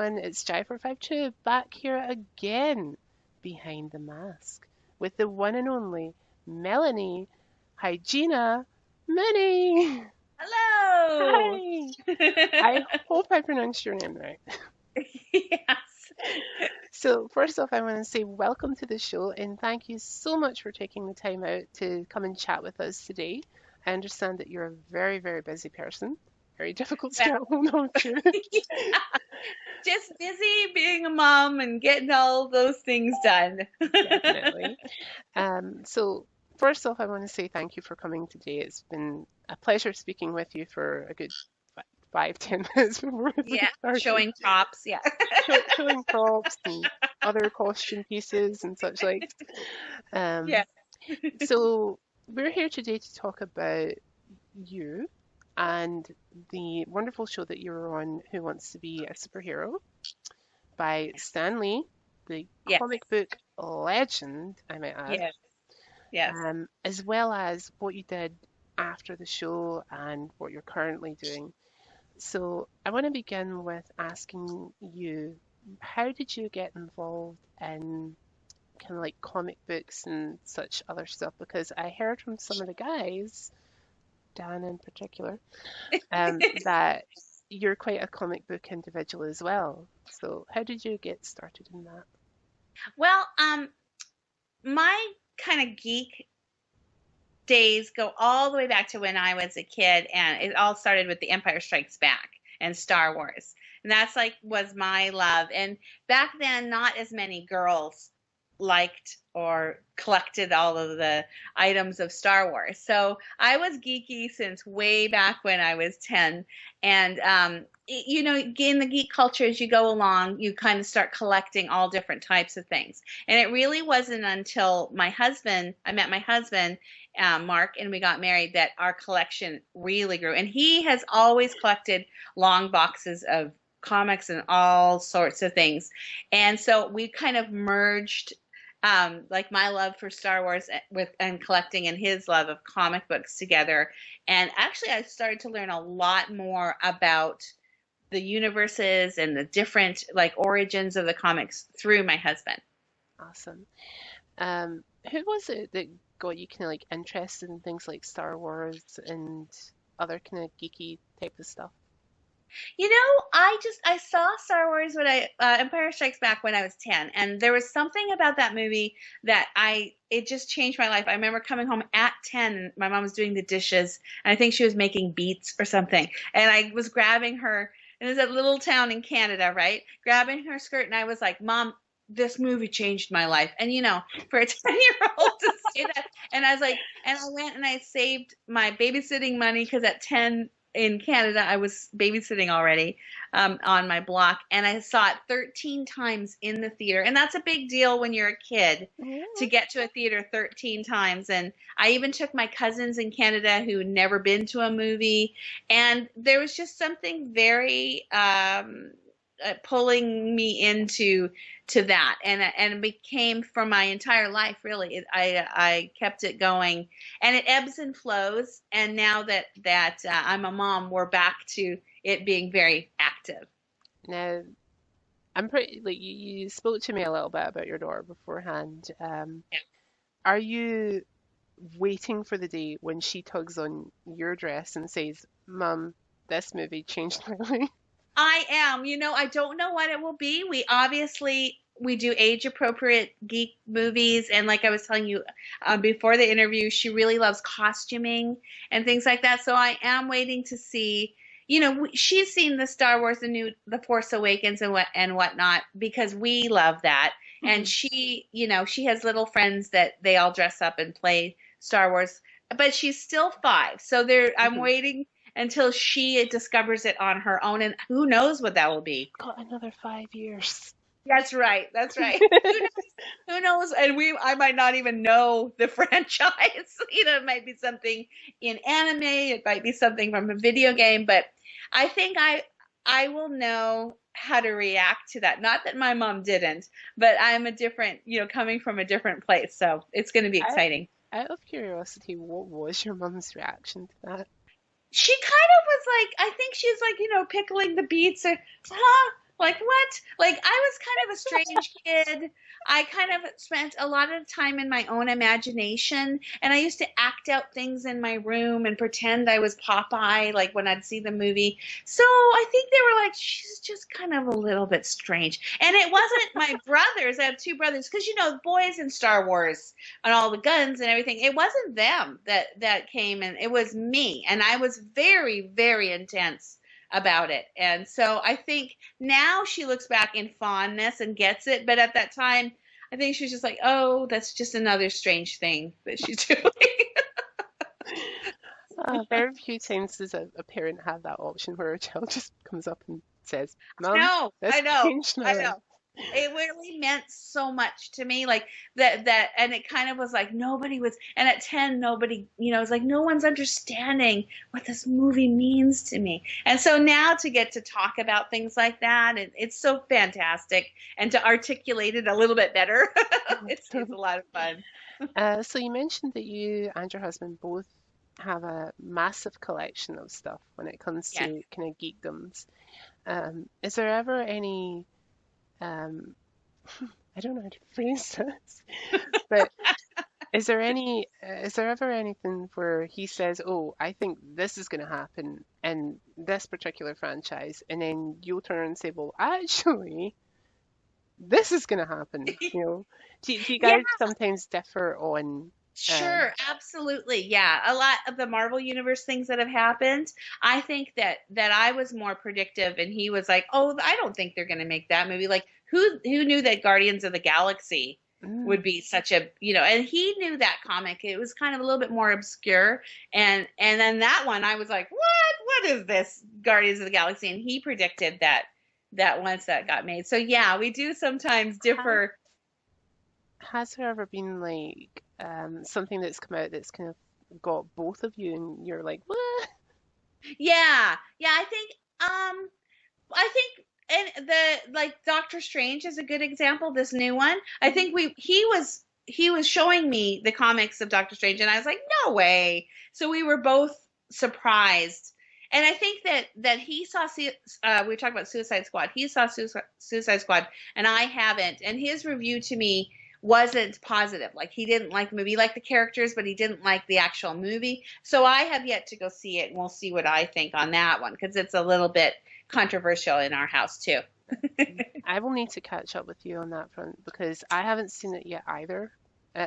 everyone. It's Jai452 back here again behind the mask with the one and only Melanie, Hygena, Mooney. Hello. Hi. I hope I pronounced your name right. Yes. So, first off, I want to say welcome to the show and thank you so much for taking the time out to come and chat with us today. I understand that you're a very, very busy person. Very difficult to Well, get hold of, too. yeah, just busy being a mom and getting all those things done. Definitely. So first off, I want to say thank you for coming today. It's been a pleasure speaking with you for a good 5, 10 minutes before we Yeah, started, showing props. Yeah. showing props and other costume pieces and such like. Yeah. Um, so we're here today to talk about you and the wonderful show that you're on, Who Wants to Be a Superhero by Stan Lee, the Yes. comic book legend, I might add. Yes. Yes. As well as what you did after the show and what you're currently doing. So I want to begin with asking you, how did you get involved in kind of like comic books and such other stuff? Because I heard from some of the guys, Dan in particular, that you're quite a comic book individual as well. So how did you get started in that? Well, my kind of geek days go all the way back to when I was a kid, and it all started with The Empire Strikes Back and Star Wars. And that's like was my love. And back then, not as many girls liked or collected all of the items of Star Wars. So I was geeky since way back when I was 10. And, in the geek culture, as you go along, you kind of start collecting all different types of things. And it really wasn't until I met my husband, Mark, and we got married that our collection really grew. And he has always collected long boxes of comics and all sorts of things. And so we kind of merged like my love for Star Wars and collecting and his love of comic books together. And actually, I started to learn a lot more about the universes and the different like origins of the comics through my husband. Awesome. Who was it that got you kind of like interested in things like Star Wars and other kind of geeky type of stuff? I saw Star Wars when Empire Strikes Back when I was 10, and there was something about that movie that it just changed my life. I remember coming home at 10, and my mom was doing the dishes, and I think she was making beets or something, and I was grabbing her, and it was a little town in Canada, right? Grabbing her skirt, and I was like, Mom, this movie changed my life. And for a 10-year-old to say that, and I was like, and I went and I saved my babysitting money because at 10 in Canada, I was babysitting already on my block, and I saw it 13 times in the theater. And that's a big deal when you're a kid to Yeah. get to a theater 13 times. And I even took my cousins in Canada who had never been to a movie. And there was just something very pulling me into that, and it became for my entire life really. I kept it going, and it ebbs and flows, and now that I'm a mom, we're back to it being very active. Now, I'm pretty like you spoke to me a little bit about your daughter beforehand. Are you waiting for the day when she tugs on your dress and says, "Mum, this movie changed my life"? I am. I don't know what it will be. We do age appropriate geek movies, and like I was telling you before the interview, she really loves costuming and things like that. So I am waiting to see. She's seen the Star Wars, the Force Awakens, and whatnot because we love that. And Mhm. she has little friends that they all dress up and play Star Wars, but she's still 5. So I'm Mhm. waiting until she discovers it on her own, and who knows what that will be. Got another 5 years. That's right. That's right. Who knows? Who knows? And I might not even know the franchise. It might be something in anime. It might be something from a video game. But I think I will know how to react to that. Not that my mom didn't, but I'm a different, coming from a different place. So it's going to be Out, exciting. out of curiosity, what was your mum's reaction to that? She kind of was like, I think she's like, pickling the beets. Huh? Like what? Like I was kind of a strange kid. I kind of spent a lot of time in my own imagination, and I used to act out things in my room and pretend I was Popeye, like when I'd see the movie. So I think they were like, she's just kind of a little bit strange. And it wasn't my brothers. I have two brothers, because boys in Star Wars and all the guns and everything. It wasn't them that came, and it was me, and I was very, very intense about it. And so I think now she looks back in fondness and gets it, but at that time, I think she's just like, oh, that's just another strange thing that she's doing. Very few times does a parent have that option where a child just comes up and says, Mom, No, this I know, changed my I life. know. It really meant so much to me, like and it kind of was like nobody was, and at 10, nobody, it's like no one's understanding what this movie means to me. And so now to get to talk about things like that, it's so fantastic, and to articulate it a little bit better, it's a lot of fun. So you mentioned that you and your husband both have a massive collection of stuff when it comes Yes. to kind of geekdoms. Is there ever any, um, I don't know how to phrase this, but is there ever anything where he says, "Oh, I think this is going to happen in this particular franchise," and then you'll turn around and say, "Well, actually, this is going to happen." Do you Yeah. guys sometimes differ on, um, Sure, absolutely. Yeah. A lot of the Marvel Universe things that have happened, I think that I was more predictive, and he was like, "Oh, I don't think they're going to make that movie." Like who knew that Guardians of the Galaxy would mm, be such and he knew that comic. It was kind of a little bit more obscure, and then that one I was like, "What? What is this Guardians of the Galaxy?" And he predicted that once that got made. So yeah, we do sometimes has, differ. has there ever been like something that's come out that's kind of got both of you and you're like, what? Yeah. Yeah, I think and the like Doctor Strange is a good example, this new one. I Mhm. think he was showing me the comics of Doctor Strange, and I was like, "No way." So we were both surprised. And I think that he saw we talked about Suicide Squad. He saw Suicide Squad, and I haven't. And his review to me wasn't positive. Like he didn't like the movie. He liked the characters, but he didn't like the actual movie. So I have yet to go see it, and we'll see what I think on that one, because it's a little bit controversial in our house too. I will need to catch up with you on that front because I haven't seen it yet either.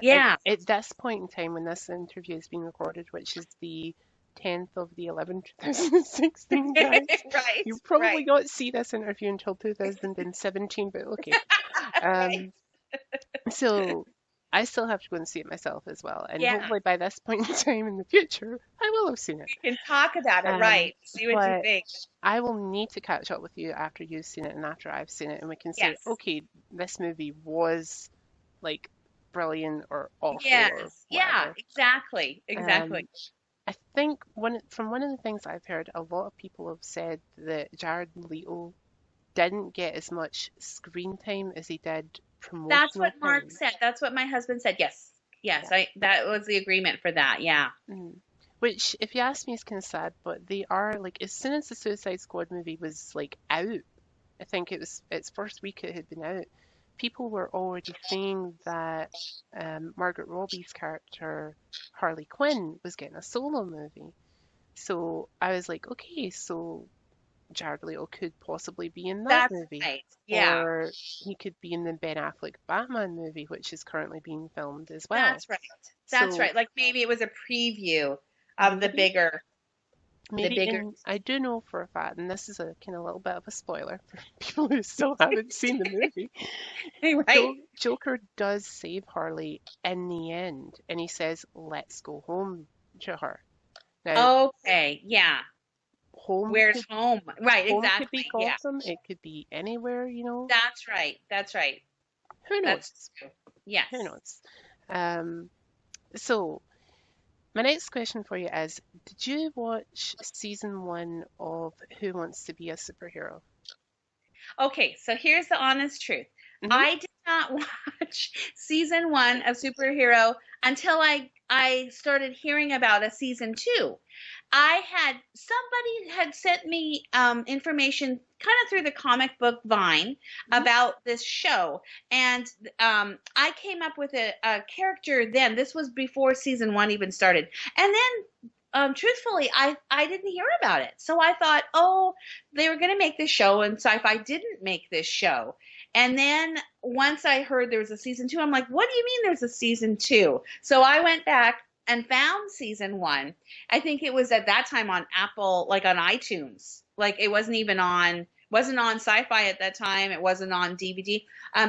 Yeah. At this point in time, when this interview is being recorded, which is the 10th of the 11th, 2016, guys, Right. you probably Right. not see this interview until 2017, but okay. Right. Um, so I still have to go and see it myself as well, and Yeah. hopefully by this point in time in the future, I will have seen it. We can talk about it. Um, Right. See what you but think. I will need to catch up with you after you've seen it and after I've seen it, and we can say, Yes. okay, this movie was like brilliant or awful or Yes. Yeah. whatever. Exactly. Exactly. Um, I think from one of the things I've heard, a lot of people have said that Jared Leto didn't get as much screen time as he did That's promotional what Mark time. said. That's what my husband said. Yes. Yes. Yeah. That was the agreement for that. Yeah. Mm. Which, if you ask me, is kind of sad, but they are like as soon as the Suicide Squad movie was like out, I think it was its first week it had been out, people were already saying that Margaret Robbie's character Harley Quinn was getting a solo movie. So I was like, okay, so Jared Leto could possibly be in that That's movie, right. Yeah. or he could be in the Ben Affleck Batman movie, which is currently being filmed as well. That's right. That's So right. Like maybe it was a preview of the maybe bigger, the Maybe, bigger. and I do know for a fact, and this is a kind of little bit of a spoiler for people who still haven't seen the movie. Right. Joker does save Harley in the end, and he says, "Let's go home" to her. Now, Okay. Yeah. home Where's could home? Right. home could be Exactly. Yeah. Gotham, it could be anywhere. That's right. That's right. Who That's knows? true. Yes. Who knows? Um, so my next question for you is, did you watch season one of Who Wants to Be a Superhero? Okay, so here's the honest truth. Hmm. I did not watch season 1 of Superhero until I started hearing about a season 2. Somebody had sent me information kind of through the comic book Vine Hmm. about this show, and I came up with a character then. This was before season 1 even started, and then truthfully, I didn't hear about it. So I thought, oh, they were going to make this show, and Sci-Fi didn't make this show. And then once I heard there was a season 2, I'm like, what do you mean there's a season 2? So I went back and found season 1. I think it was at that time on Apple, like on iTunes. Like it wasn't on Sci-Fi at that time. It wasn't on DVD.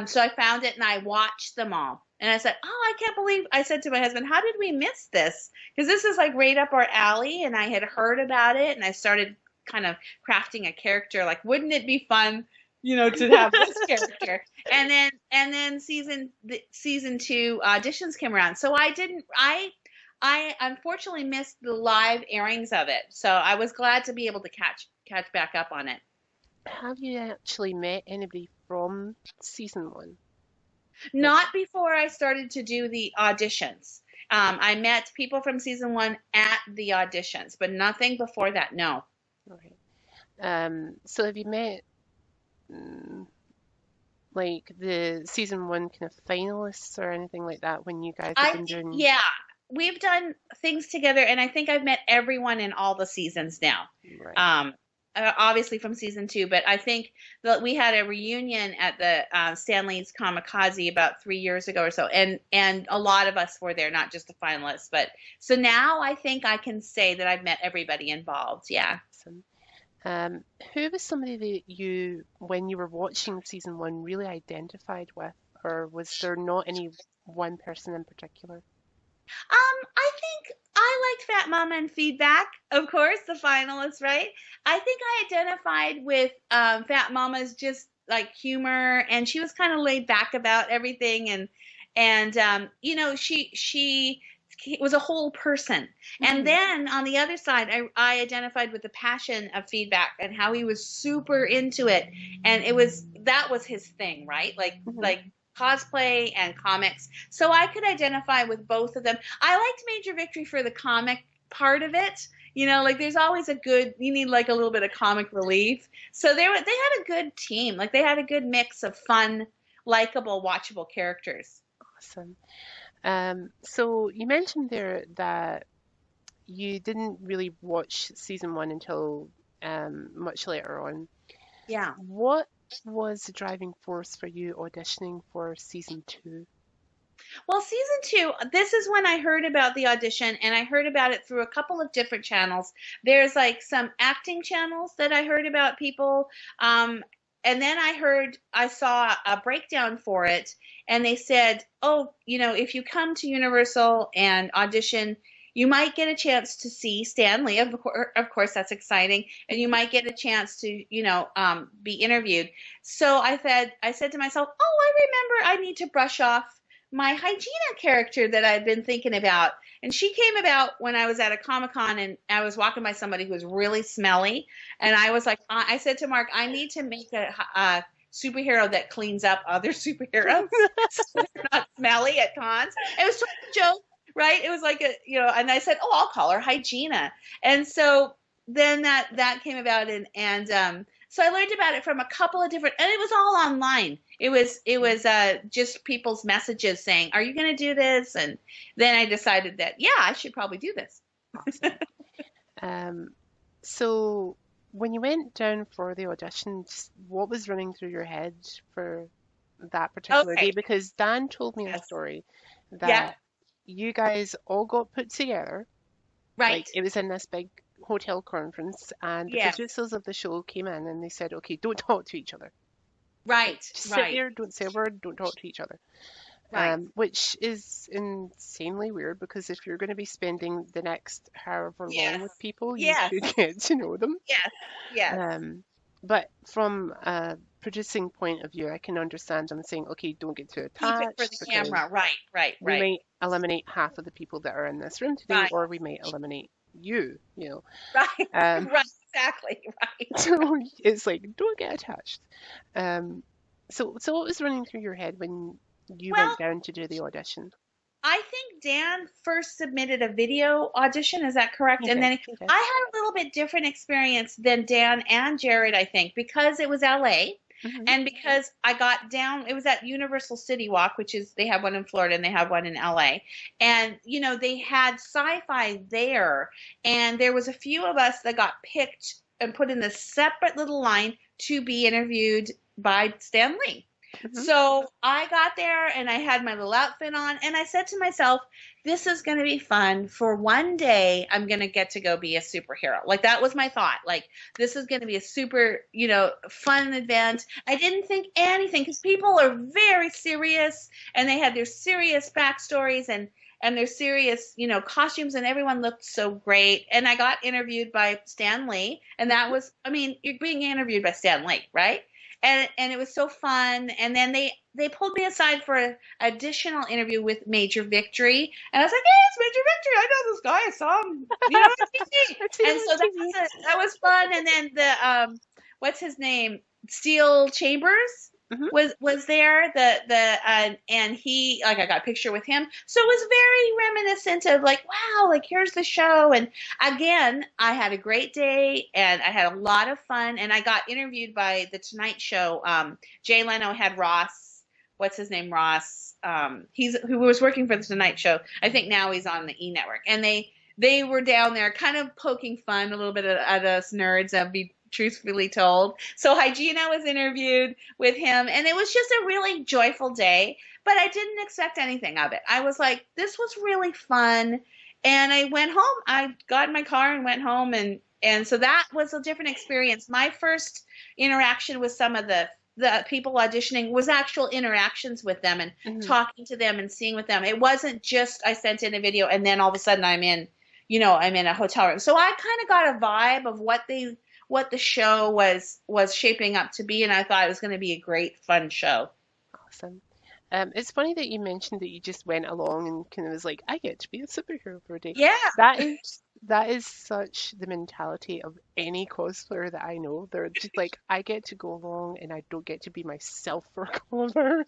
So I found it and I watched them all. And I said, oh, I can't believe, I said to my husband, how did we miss this? Because this is like right up our alley, and I had heard about it, and I started kind of crafting a character. Like, wouldn't it be fun, to have this character? And then season 2 auditions came around. So I unfortunately missed the live airings of it. So I was glad to be able to catch back up on it. Have you actually met anybody from season one? Like, Not before I started to do the auditions. I met people from season 1 at the auditions, but nothing before that. No. okay. So have you met mm, like the season one kind of finalists or anything like that when you guys have been doing? Yeah, we've done things together, and I think I've met everyone in all the seasons now. Right. Obviously from season 2, but I think that we had a reunion at the Stanley's Kamikaze about 3 years ago or so, and a lot of us were there, not just the finalists. But so now I think I can say that I've met everybody involved. Yeah. Awesome. Who was somebody that you, when you were watching season one, really identified with, or was there not any one person in particular? I think I liked Fat Mama and Feedback, of course, the finalists, right? I think I identified with Fat Mama's just like humor, and she was kind of laid back about everything, and she was a whole person. And Hmm. then on the other side, I identified with the passion of Feedback and how he was super into it, and that was his thing, right? Hmm. Like cosplay and comics. So I could identify with both of them. I liked Major Victory for the comic part of it. Like there's always you need like a little bit of comic relief. So they had a good team. Like they had a good mix of fun, likable, watchable characters. Awesome. So you mentioned there that you didn't really watch season one until much later on. Yeah. What was the driving force for you auditioning for season two? Well, season 2, this is when I heard about the audition, and I heard about it through a couple of different channels. There's like some acting channels that I heard about people. And then I saw a breakdown for it, and they said, oh, if you come to Universal and audition, you might get a chance to see Stan Lee. Of course, that's exciting. And you might get a chance to, be interviewed. So I said to myself, oh, I remember I need to brush off my Hygena character that I'd been thinking about. And she came about when I was at a Comic-Con, and I was walking by somebody who was really smelly. And I was like, I said to Mark, I need to make a superhero that cleans up other superheroes so they're not smelly at cons. It was sort of a joke, right? It was like and I said, oh, I'll call her Hygena. And so then that came about, and so I learned about it from a couple of different, and it was all online. It was just people's messages saying, "Are you going to do this?" And then I decided that I should probably do this. Awesome. Um, so when you went down for the auditions, what was running through your head for that particular day? Okay. Because Dan told me a Yes. story Yeah. that you guys all got put together, like Right. it was in this big hotel conference, and the Yes. producers of the show came in and they said, okay, don't talk to each other. Like, Right. just sit Right. there, don't say a word, don't talk to each other. Right. Which is insanely weird because if you're going to be spending the next however long Yes. with people, you Yes. should get to know them. Yes. Yes. But from a producing point of view, I can understand them saying, okay, don't get too Keep it for attached the because camera. Right. Right. we Right. might eliminate half of the people that are in this room today, Right. or we might eliminate you, you know. Right. Um, Right. Exactly. Right. so it's like, don't get attached. Um, So what was running through your head when you went Well, down to do the audition? I think Dan first submitted a video audition. Is that correct? He And did. then He did. I had a little bit different experience than Dan and Jared, I think, because it was LA Hmm. and because I got down, it was at Universal City Walk, which is they have one in Florida and they have one in LA. And they had sci-fi there, and there was a few of us that got picked and put in this separate little line to be interviewed by Stan Lee. Hmm. So I got there and I had my little outfit on, and I said to myself, this is going to be fun. For one day, I'm going to get to go be a superhero. Like, that was my thought. Like, this is going to be a super, fun event. I didn't think anything because people are very serious and they had their serious backstories and their serious, costumes, and everyone looked so great. And I got interviewed by Stan Lee, and that was, I mean, you're being interviewed by Stan Lee, right? And it was so fun. And then they pulled me aside for an additional interview with Major Victory, and I was like, "Hey, it's Major Victory. I know this guy. I saw him, on TV." I've seen him And on so TV. that was fun. And then what's his name? Steel Chambers Hmm. was there. And he, like, I got a picture with him, so it was very reminiscent of, like, wow, like, here's the show. And again, I had a great day and I had a lot of fun, and I got interviewed by the Tonight Show. Jay Leno had Ross, what's his name, Ross, he's who was working for the Tonight Show. I think now he's on the E Network, and they were down there kind of poking fun a little bit at us nerds, I'll be truthfully told. So Hygena was interviewed with him, and it was just a really joyful day, but I didn't expect anything of it. I was like, this was really fun. And I went home. I got in my car and went home, and so that was a different experience. My first interaction with some of the people auditioning was actual interactions with them and Hmm. talking to them and seeing with them. It wasn't just I sent in a video and then all of a sudden I'm in a hotel room. So I kind of got a vibe of what the show was shaping up to be, and I thought it was going to be a great fun show. Awesome. It's funny that you mentioned that you just went along and kind of was like, I get to be a superhero for a day. Yeah, That is that is such the mentality of any cosplayer that I know. They're just like, I get to go along and I don't get to be myself for a couple of hours.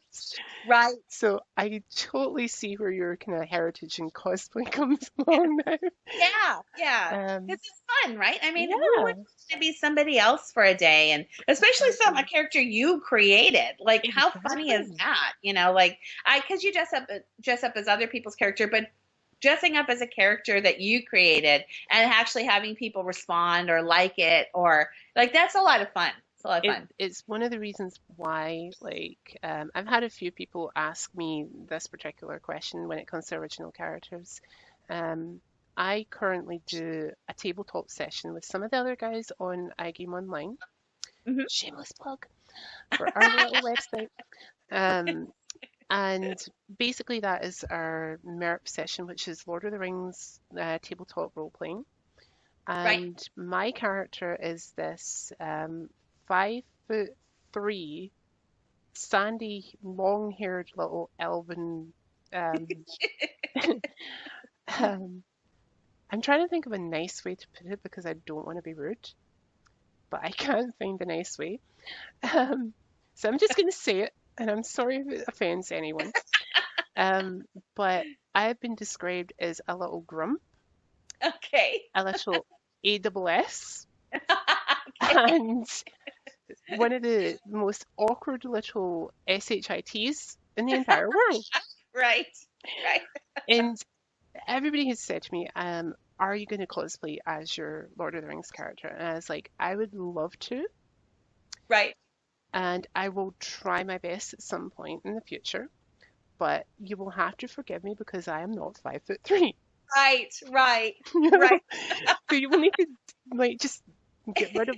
right. So I totally see where your kind of heritage in cosplay comes along now. Yeah, yeah. Um, Because it's fun, right? I mean, who would yeah, want to be somebody else for a day? And especially a exactly. character you created. Like, how funny is Exactly. that? Like, because you dress up as other people's character, but dressing up as a character that you created and actually having people respond or like it, or like, that's a lot of fun. It's a lot of fun. It's one of the reasons why, I've had a few people ask me this particular question when it comes to original characters. Um, I currently do a tabletop session with some of the other guys on iGame Online. Hmm. Shameless plug for our little website. Um, and basically, that is our MERP session, which is Lord of the Rings tabletop role playing. Right. And my character is this 5'3" sandy, long-haired little elven. Um, um, I'm trying to think of a nice way to put it because I don't want to be rude, but I can't find a nice way. Um, so I'm just going to say it, and I'm sorry if it offends anyone. Um, but I've been described as a little grump, Okay. a little AWS, Okay. and one of the most awkward little SHITs in the entire world. Right. Right. And everybody has said to me, are you going to cosplay as your Lord of the Rings character? And I was like, I would love to, Right. and I will try my best at some point in the future, but you will have to forgive me because I am not 5'3". Right. Right. You know? Right. So you will need to like just get rid of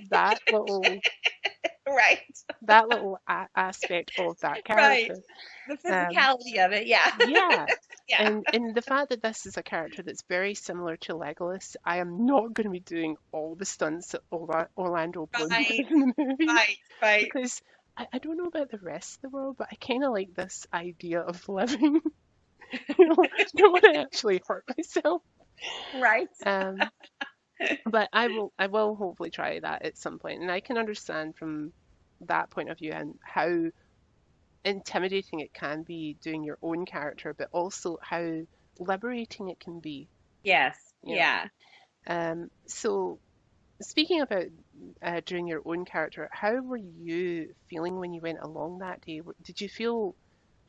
Right. that little aspect of that Right. character. The Um, physicality of it. Yeah. yeah, Yeah. and the fact that this is a character that's very similar to Legolas, I am not going to be doing all the stunts that Orlando Bloom does Right. in the movies Right. Right. because I don't know about the rest of the world, but I kind of like this idea of living. Don't want to actually hurt myself. Right. Um, but I will hopefully try that at some point, and I can understand from that point of view and how intimidating it can be doing your own character, but also how liberating it can be. Yes. You know. Yeah. So speaking about doing your own character, how were you feeling when you went along that day? Did you feel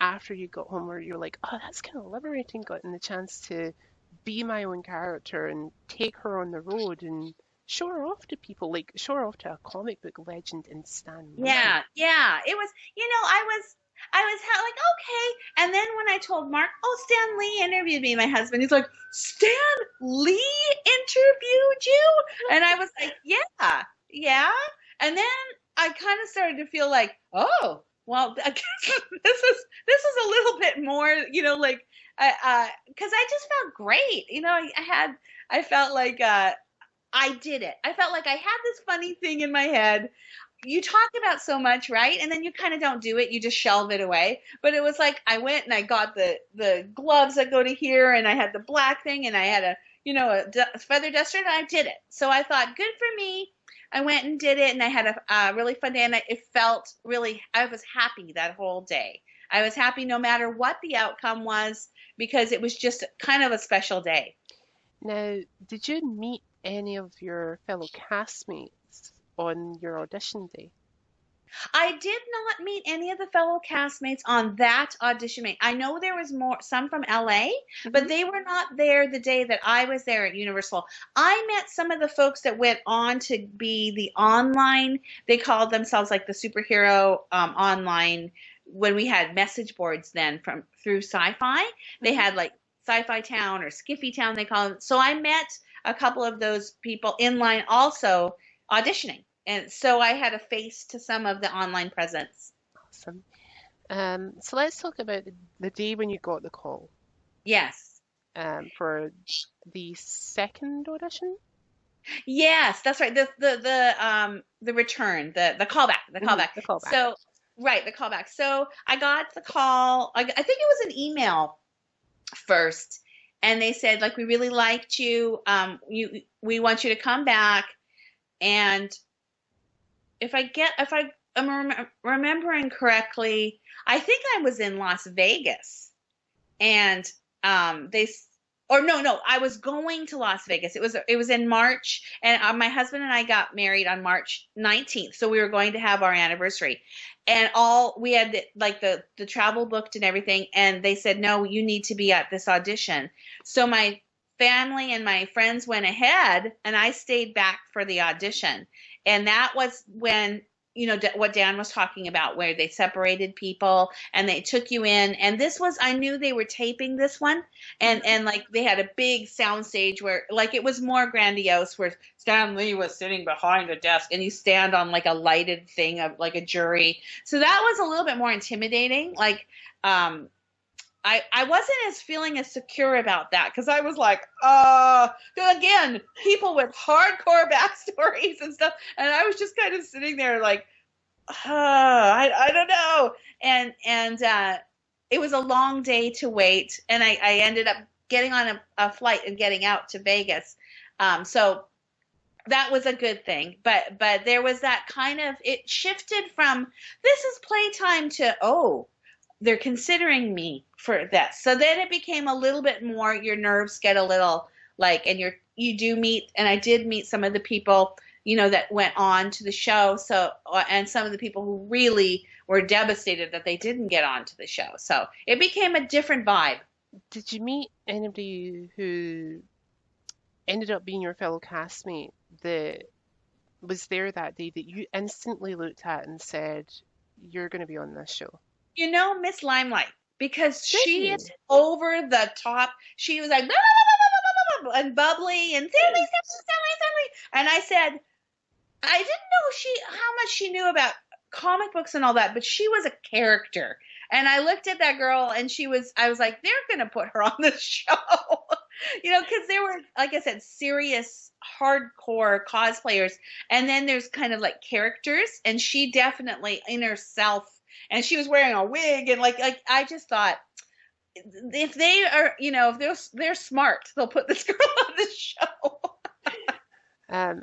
after you got home where you're like, oh, that's kind of liberating, getting the chance to be my own character and take her on the road and show her off to people, like show her off to a comic book legend in Stan Lee. Yeah, yeah. It was, like, okay. And then when I told Mark, oh, Stan Lee interviewed me, my husband, he's like, Stan Lee interviewed you? And I was like, yeah, yeah. And then I kind of started to feel like, oh, well, I guess this is a little bit more, like, because I just felt great. I felt like I did it. I felt like I had this funny thing in my head. You talk about so much, right? And then you kind of don't do it. You just shelve it away. But it was like I went and I got the gloves that go to here, and I had the black thing, and I had a feather duster, and I did it. So I thought, good for me. I went and did it, and I had a really fun day, and it felt really. I was happy that whole day. I was happy no matter what the outcome was, because it was just kind of a special day. Now, did you meet any of your fellow castmates on your audition day? I did not meet any of the fellow castmates on that audition day. I know there was some from LA, but Hmm. they were not there the day that I was there at Universal. I met some of the folks that went on to be the online, they called themselves like the superhero online, when we had message boards then through Sci-Fi. They Hmm. had like Sci-Fi Town or Skiffy Town, they call them. So I met a couple of those people in line also auditioning. And so I had a face to some of the online presence. Awesome. So let's talk about the day when you got the call Yes. for the second audition. Yes, that's right. The return, the callback, the Hmm. callback. The callback. So right, the callback. So I got the call. I think it was an email first, and they said like, we really liked you. We want you to come back. And if I am remembering correctly, I think I was in Las Vegas, and they or no, I was going to Las Vegas. It was in March, and my husband and I got married on March 19th, so we were going to have our anniversary, and all we had like the travel booked and everything, and they said, no, you need to be at this audition. So my family and my friends went ahead, and I stayed back for the audition. And that was when, what Dan was talking about, where they separated people and they took you in. And this was, I knew they were taping this one, Hmm. and like they had a big sound stage where like it was more grandiose, where Stan Lee was sitting behind a desk and you stand on like a lighted thing of like a jury. So that was a little bit more intimidating. Like, I wasn't as feeling as secure about that, because I was like, again, people with hardcore backstories and stuff, and I was just kind of sitting there like, I don't know, and it was a long day to wait, and I ended up getting on a flight and getting out to Vegas, so that was a good thing, but there was that kind of, it shifted from this is playtime to, oh, they're considering me for this. So then it became a little bit more, your nerves get a little like, and you do meet, and I did meet some of the people, that went on to the show. So, and some of the people who really were devastated that they didn't get on to the show. So it became a different vibe. Did you meet anybody who ended up being your fellow castmate that was there that day that you instantly looked at and said, you're going to be on this show? Miss Limelight, because Did she is you? over the top. She was like, blah, blah, blah, blah, blah, blah, and bubbly, and Stanley, Stanley, Stanley. And I said, I didn't know how much she knew about comic books and all that, but she was a character. And I looked at that girl, and I was like, they're going to put her on the show. Because there were, like I said, serious, hardcore cosplayers. And then there's kind of like characters, and she definitely in herself, and she was wearing a wig, and like I just thought, if they are, if they're smart, they'll put this girl on the show.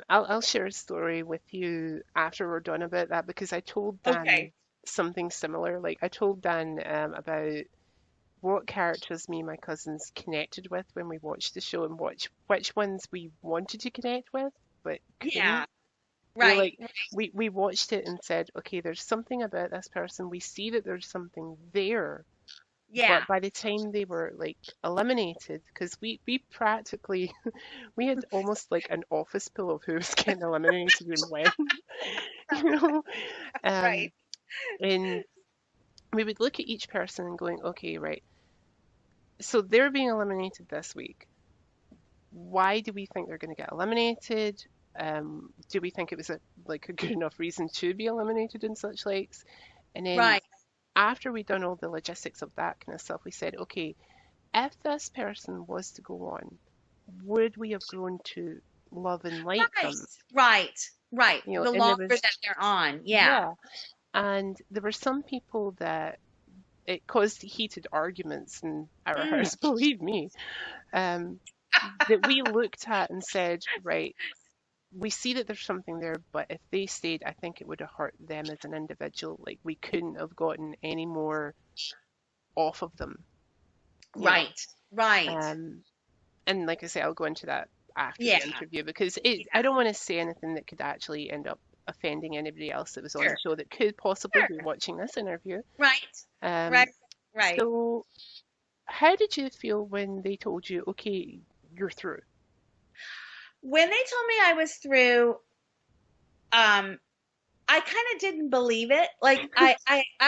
I'll share a story with you after we're done about that because I told Dan Okay. something similar. Like I told Dan about what characters me and my cousins connected with when we watched the show and which ones we wanted to connect with but Yeah. couldn't. You know, Right. like we watched it and said, okay, there's something about this person. We see that there's something there, Yeah. but by the time they were like eliminated, because we practically we had almost like an office pool of who was getting eliminated and when, you know, um, Right. and we would look at each person and going, okay, right, so they're being eliminated this week. Why do we think they're going to get eliminated? Do we think it was like a good enough reason to be eliminated and such likes? And then Right. after we'd done all the logistics of that kind of stuff, we said, okay, if this person was to go on, would we have grown to love and like Right. them? Right. Right. You know, The and there longer was, that they're on. Yeah. yeah, and there were some people that it caused heated arguments in our Mm. house, believe me, um, that we looked at and said, right, we see that there's something there, but if they stayed, I think it would have hurt them as an individual. Like we couldn't have gotten any more off of them, you know. Right. Right. Um, and like I say, I'll go into that after Yeah. the interview because Yeah. I don't want to say anything that could actually end up offending anybody else that was on the Sure. show that could possibly be Sure. watching this interview. Right. Um, Right. Right. so how did you feel when they told you, okay, you're through? When they told me I was through, um, I kind of didn't believe it. Like I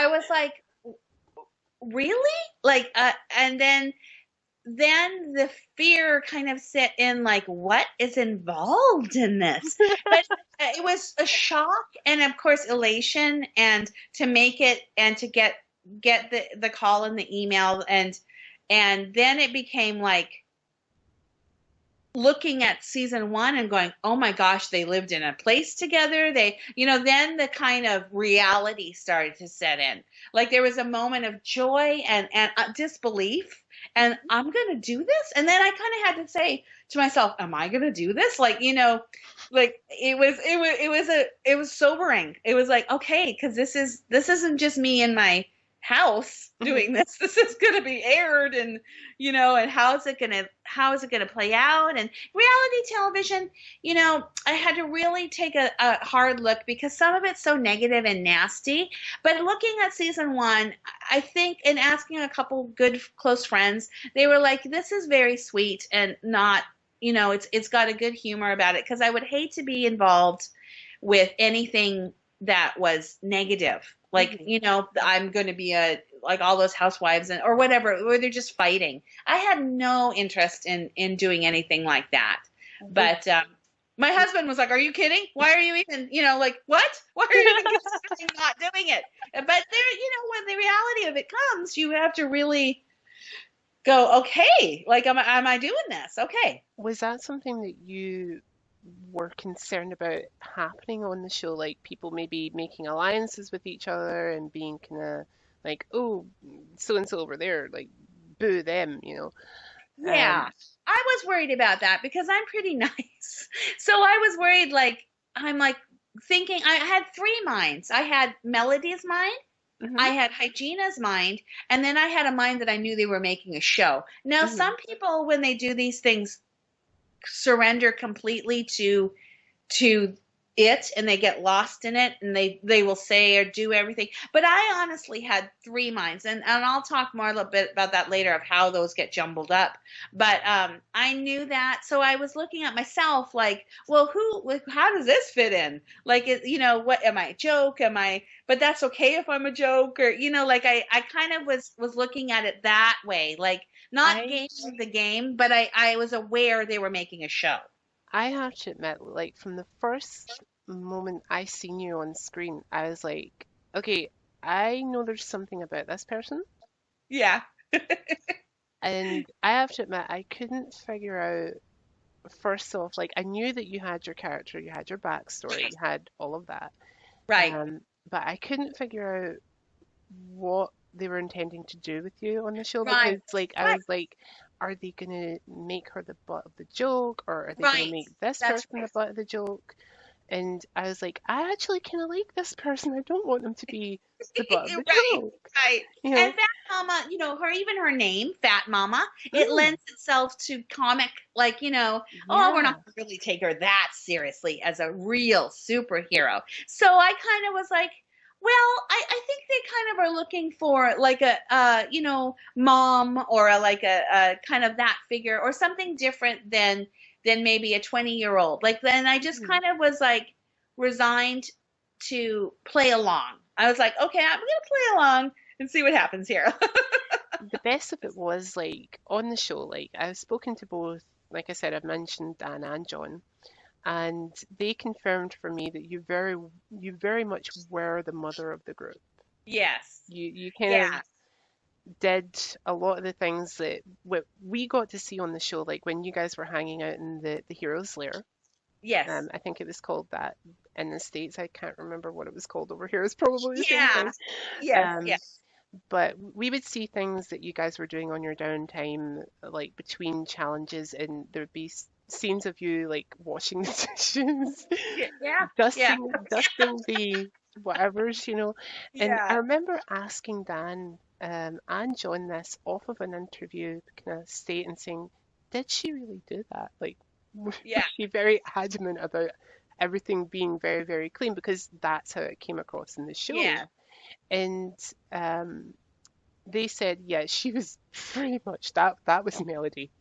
was like, really? Like, and then the fear kind of set in, like, what is involved in this? But it was a shock and of course elation, and to make it and to get the call and the email, and then it became like looking at season one and going, oh my gosh, they lived in a place together. They, then the kind of reality started to set in. Like there was a moment of joy and disbelief. And I'm going to do this. And then I kind of had to say to myself, am I going to do this? Like, like it was sobering. It was like, okay, cause this isn't just me in my house doing this. This is going to be aired, and and how is it going to play out? And reality television, I had to really take a hard look because some of it's so negative and nasty. But looking at season one, I think, and asking a couple good close friends, they were like, this is very sweet and not, it's got a good humor about it, because I would hate to be involved with anything that was negative. Like, I'm going to be like all those housewives or whatever, where they're just fighting. I had no interest in doing anything like that. But my husband was like, are you kidding? Why are you even, like, what? Why are you even considering not doing it? But there, when the reality of it comes, you have to really go, okay, like, am I doing this? Okay. Was that something that you were concerned about happening on the show? Like people maybe making alliances with each other and being kind of like, oh, so and so over there, like boo them, Yeah, I was worried about that because I'm pretty nice. So I was worried, like, I'm like thinking, I had three minds. I had Melody's mind, I hmm had Hygena's mind, and then I had a mind that I knew they were making a show. Now, hmm some people, when they do these things, surrender completely to it, and they get lost in it, and they will say or do everything. But I honestly had three minds, and I'll talk more a little bit about that later, of how those get jumbled up. But I knew that, so I was looking at myself like, well, how does this fit in? Like, what am I, a joke? But that's okay if I'm a joke, or like I kind of was looking at it that way, like not I gaming the game, but I was aware they were making a show. I have to admit, like from the first moment I seen you on screen, I was like, okay, I know there's something about this person, Yeah. and I have to admit I couldn't figure out. First off, like I knew that you had your character, you had your backstory, you had all of that, Right. um, but I couldn't figure out what they were intending to do with you on the show Right. because like I Right. was like, are they gonna make her the butt of the joke or are they gonna Right. make this That's person the right. butt of the joke? And I was like, I actually kind of like this person. I don't want them to be the butt of the Right, joke, right. you And know? Fat Mama, her even her name, Fat Mama, it Mm, lends itself to comic, like, oh, we're not yeah. gonna really take her that seriously as a real superhero. So I kind of was like, well, I think they kind of are looking for like a mom or a kind of that figure or something different than maybe a 20-year-old. Like then I just Mm. kind of was like resigned to play along. I was like, okay, I'm gonna play along and see what happens here. The best of it was like on the show, like I've spoken to both, like I said, I've mentioned Dan and John, and they confirmed for me that you very much were the mother of the group. Yes. You kind of Yeah. did a lot of the things that what we got to see on the show, like when you guys were hanging out in the Heroes Lair. Yes. I think it was called that in the States. I can't remember what it was called over here. It's probably the same Yeah. thing. Yes. Yeah. Um, but we would see things that you guys were doing on your downtime, like between challenges, and there'd be scenes of you like washing the dishes, Yeah. Yeah. Yeah. dusting the whatevers, And I Yeah. remember asking Dan and John this off of an interview, kind of state and saying, "Did she really do that? Like, was Yeah. she very adamant about everything being very, very clean? Because that's how it came across in the show." Yeah. And they said, yeah, she was pretty much that. That was Melody.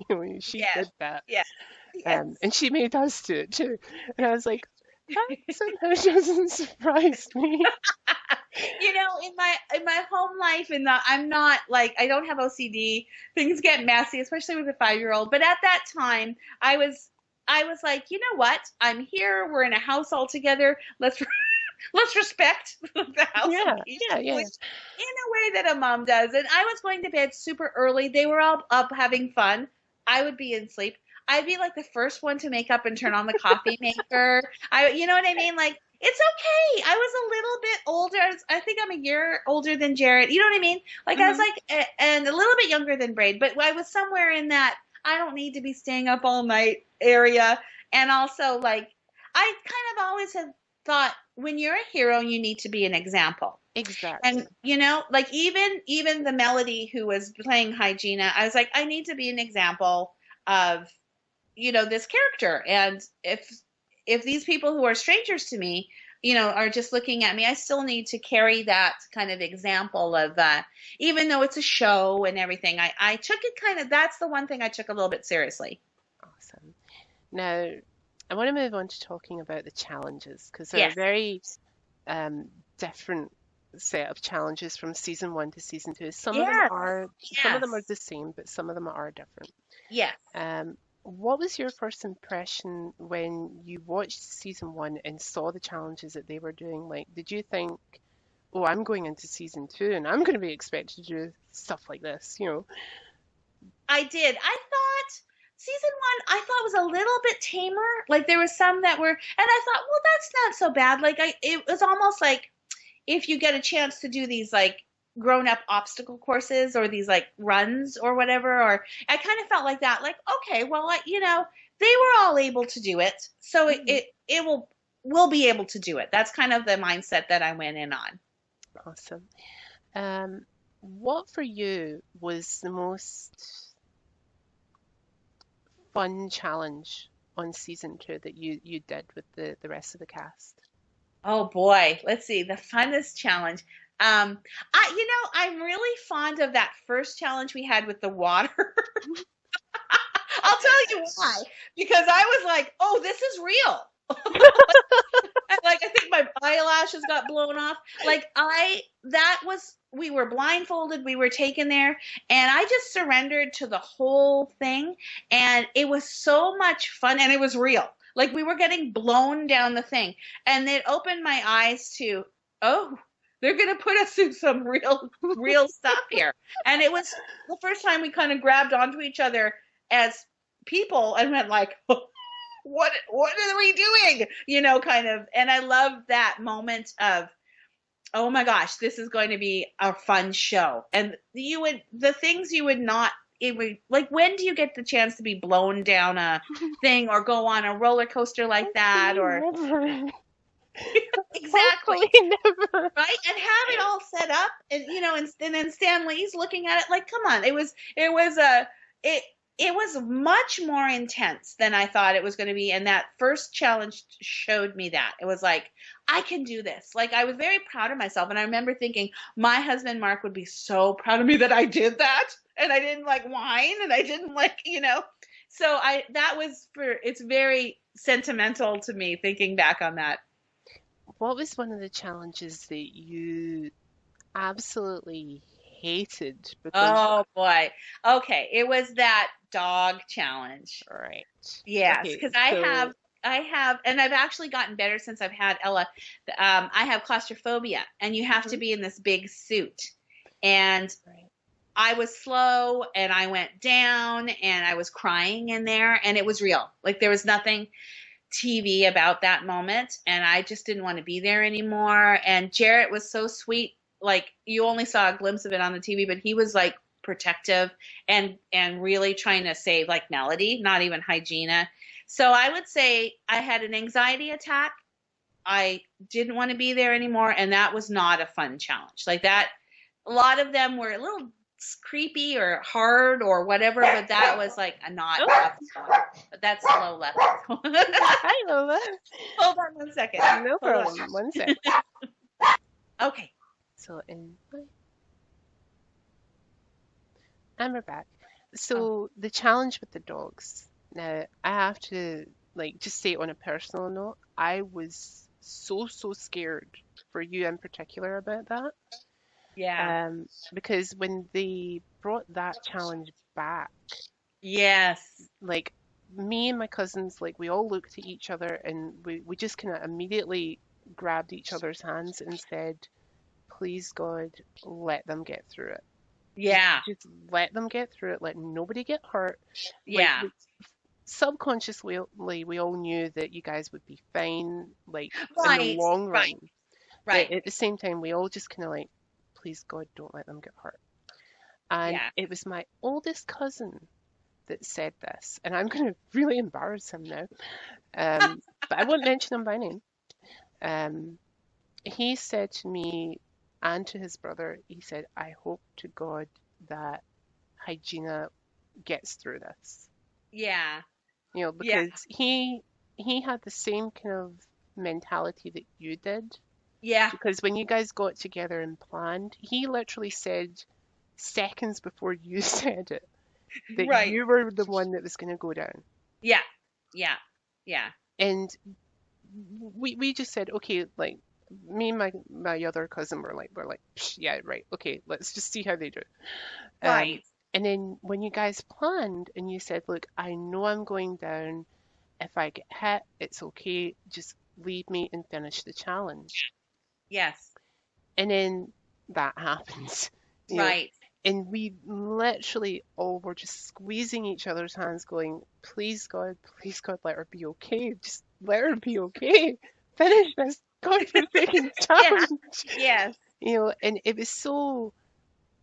She Yes. did that, Yes. Yes. and she made us do it too. And I was like, that somehow doesn't surprise me. In my home life, I'm not like I don't have OCD. Things get messy, especially with a 5-year-old. But at that time, I was like, you know what? I'm here. We're in a house all together. Let's respect the house and Yeah, keep yeah, going yeah. in a way that a mom does. And I was going to bed super early. They were all up having fun. I would be in sleep. I'd be like the first one to make up and turn on the coffee maker. You know what I mean? Like it's okay. I was a little bit older. I think I'm a year older than Jared. You know what I mean? Like I was Hmm. like, and a little bit younger than Braid, but I was somewhere in that I don't need to be staying up all night area. And also like I kind of always have thought when you're a hero, you need to be an example. And Exactly. like even the Melody who was playing Hygena, I was like, I need to be an example of this character. And if these people who are strangers to me, are just looking at me, I still need to carry that kind of example of even though it's a show and everything, I took it kind of that's the one thing I took a little bit seriously. Awesome. Now, I want to move on to talking about the challenges because they're a Yes. very um, different set of challenges from season one to season two. Yes. Some of them are Yes. the same, but some of them are different. Yes. What was your first impression when you watched season one and saw the challenges that they were doing? Like, did you think, oh, I'm going into season two and I'm going to be expected to do stuff like this? I did. I thought season one, I thought was a little bit tamer. Like there was some that were, and I thought, well, that's not so bad. Like it was almost like if you get a chance to do these like grown up obstacle courses or these like runs or whatever, or I kind of felt like that. Like, okay, well, they were all able to do it, so Mm, it will be able to do it. That's kind of the mindset that I went in on. awesome. What for you was the most fun challenge on season two that you did with the rest of the cast? Oh boy, let's see. The funnest challenge. I'm really fond of that first challenge we had with the water. I'll tell you why. Because I was like, oh, this is real. And like I think my eyelashes got blown off. Like we were blindfolded, we were taken there, and I just surrendered to the whole thing, and it was so much fun, and it was real. Like we were getting blown down the thing, and it opened my eyes to, oh, they're gonna put us through some real stuff here. And it was the first time we kind of grabbed onto each other as people and went like, what are we doing? Kind of. And I love that moment of, oh my gosh, this is going to be a fun show. And the things you would not it would, like, when do you get the chance to be blown down a thing or go on a roller coaster like that? Hopefully Or never. exactly. Hopefully never. Right, and have it all set up, and and then Stan Lee's looking at it like, come on. It it was much more intense than I thought it was going to be, and that first challenge showed me that it was like, I can do this. Like, I was very proud of myself, and I remember thinking my husband Mark would be so proud of me that I did that, and I didn't like whine, and I didn't like, so I that was for it's very sentimental to me thinking back on that. What was one of the challenges that you absolutely hated because, Oh boy. Okay, it was that dog challenge. right. Yes, Okay, because so, I have, and I've actually gotten better since I've had Ella. I have claustrophobia, and you have to mhm, be in this big suit. And right. I was slow, and I went down, and I was crying in there, and it was real. Like, there was nothing TV about that moment, and I just didn't want to be there anymore. And Jarrett was so sweet. Like, you only saw a glimpse of it on the TV, but he was like protective and really trying to save like Melody, not even Hygena. So I would say I had an anxiety attack. I didn't want to be there anymore, and that was not a fun challenge. Like that, a lot of them were a little creepy or hard or whatever, but that was like a not Oh, a fun one. But that's low level. hi, Lola. Hold on one second. No Hold on. problem. One sec. Okay. So, and we're back. Oh, So, the challenge with the dogs. Now, I have to, like, just say on a personal note, I was so, so scared for you in particular about that. yeah. Because when they brought that challenge back, Yes. like me and my cousins, like we all looked at each other and we just kind of immediately grabbed each other's hands and said, please God, let them get through it. Just Yeah. just let them get through it. Let nobody get hurt. Like Yeah. subconsciously, we all knew that you guys would be fine, like in the Right. long Right. run. But Right. at the same time, we all just kind of like, please God, don't let them get hurt. And Yeah. it was my oldest cousin that said this, and I'm going to really embarrass him now. But I won't mention him by name. Um, he said to me and to his brother, he said, I hope to God that Hygena gets through this. Yeah. Yeah. Because he had the same kind of mentality that you did. Yeah. Because when you guys got together and planned, he literally said seconds before you said it that Right. you were the one that was going to go down. Yeah. Yeah. Yeah. And we just said, okay, like me and my other cousin were like, "Psh, yeah, right, okay, let's just see how they do. Um, Right. and then when you guys planned and you said, look, I know I'm going down. If I get hit, it's okay. Just leave me and finish the challenge. Yes. And then that happens, you know. Right. And we literally all were just squeezing each other's hands, going, please God, let her be okay. Just let her be okay. Finish this godforsaken Yeah. challenge. Yes. And it was so,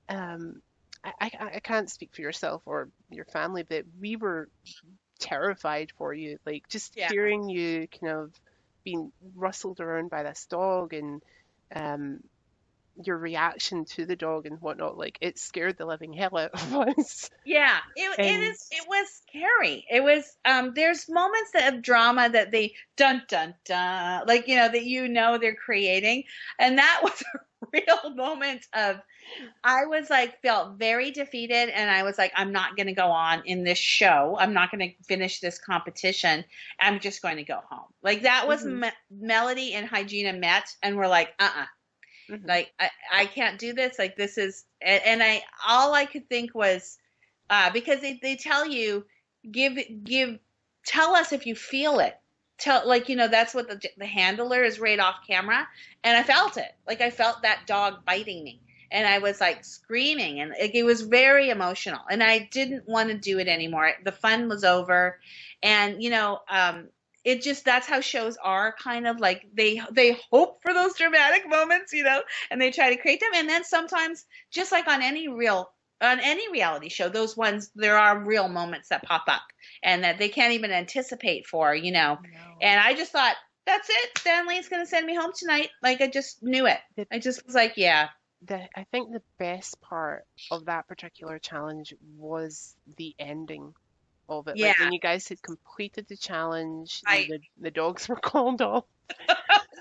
um, I can't speak for yourself or your family, but we were terrified for you. Like just Yeah. hearing you kind of being rustled around by this dog and um, your reaction to the dog and whatnot, like it scared the living hell out of us. Yeah, And it was scary. It was there's moments of drama that they dun dun dun, like, that they're creating, and that was a real moment of, I was like, felt very defeated, and I was like, I'm not going to go on in this show. I'm not going to finish this competition. I'm just going to go home. Like that was mhm, Melody and Hygena met and were like, mhm, like I can't do this. Like this is, and I all I could think was, because they tell you, give tell us if you feel it. Tell, like, that's what the handler is right off camera, and I felt it. Like I felt that dog biting me, and I was like screaming, and it was very emotional, and I didn't want to do it anymore. The fun was over, and it just, that's how shows are, kind of like they hope for those dramatic moments, and they try to create them, and then sometimes, just like on any real on any reality show, those ones, there are real moments that pop up and that they can't even anticipate for, you know. No. And I just thought, that's it. Stanley's going to send me home tonight. Like, I just knew it. The, I just was like, yeah, I think the best part of that particular challenge was the ending of it. Like yeah, when you guys had completed the challenge, right. the dogs were called off.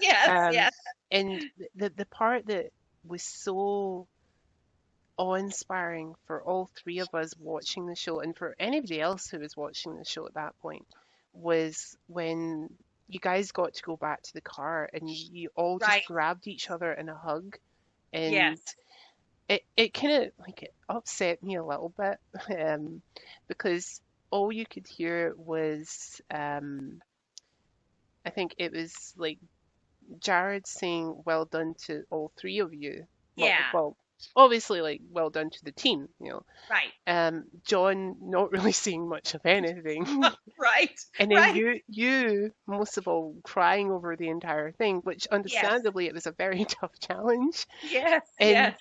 Yes, Um, yes, and the part that was so awe-inspiring for all three of us watching the show, and for anybody else who was watching the show at that point, was when you guys got to go back to the car and you all just right. grabbed each other in a hug. And Yes. it kind of like it upset me a little bit, because all you could hear was I think it was like Jared saying well done to all three of you. Yeah, Well, obviously like well done to the team, you know. right. John not really saying much of anything. Right, And then right. you most of all crying over the entire thing, which Yes, understandably it was a very tough challenge. yes, And yes.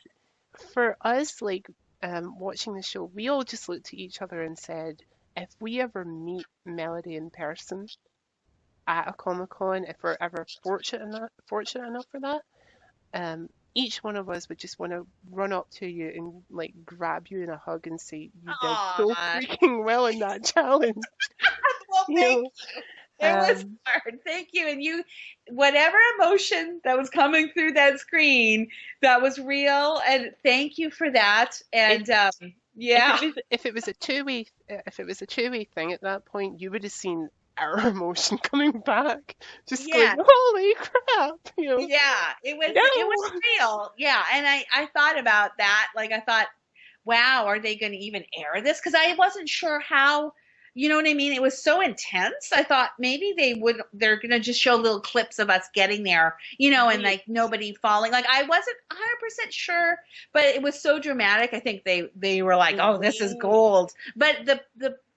for us, like watching the show, we all just looked at each other and said, if we ever meet Melody in person at a Comic Con, if we're ever fortunate enough for that, each one of us would just want to run up to you and like grab you in a hug and say, you did so Aw. freaking well in that challenge, Well, you thank know. you. It was hard. Thank you. And you, whatever emotion that was coming through that screen, that was real. And thank you for that. It, And if yeah, it was a two-way thing at that point, you would have seen our emotion coming back, just going, yeah, holy crap, you know. yeah. It was No. real. Yeah. And I thought about that. Like I thought, wow, are they going to even air this? Because I wasn't sure how, you know what I mean? It was so intense. I thought maybe they're going to just show little clips of us getting there, you know, and Right. like nobody falling. Like I wasn't 100% sure, but it was so dramatic. I think they were like, oh, this is Mhm. gold. But the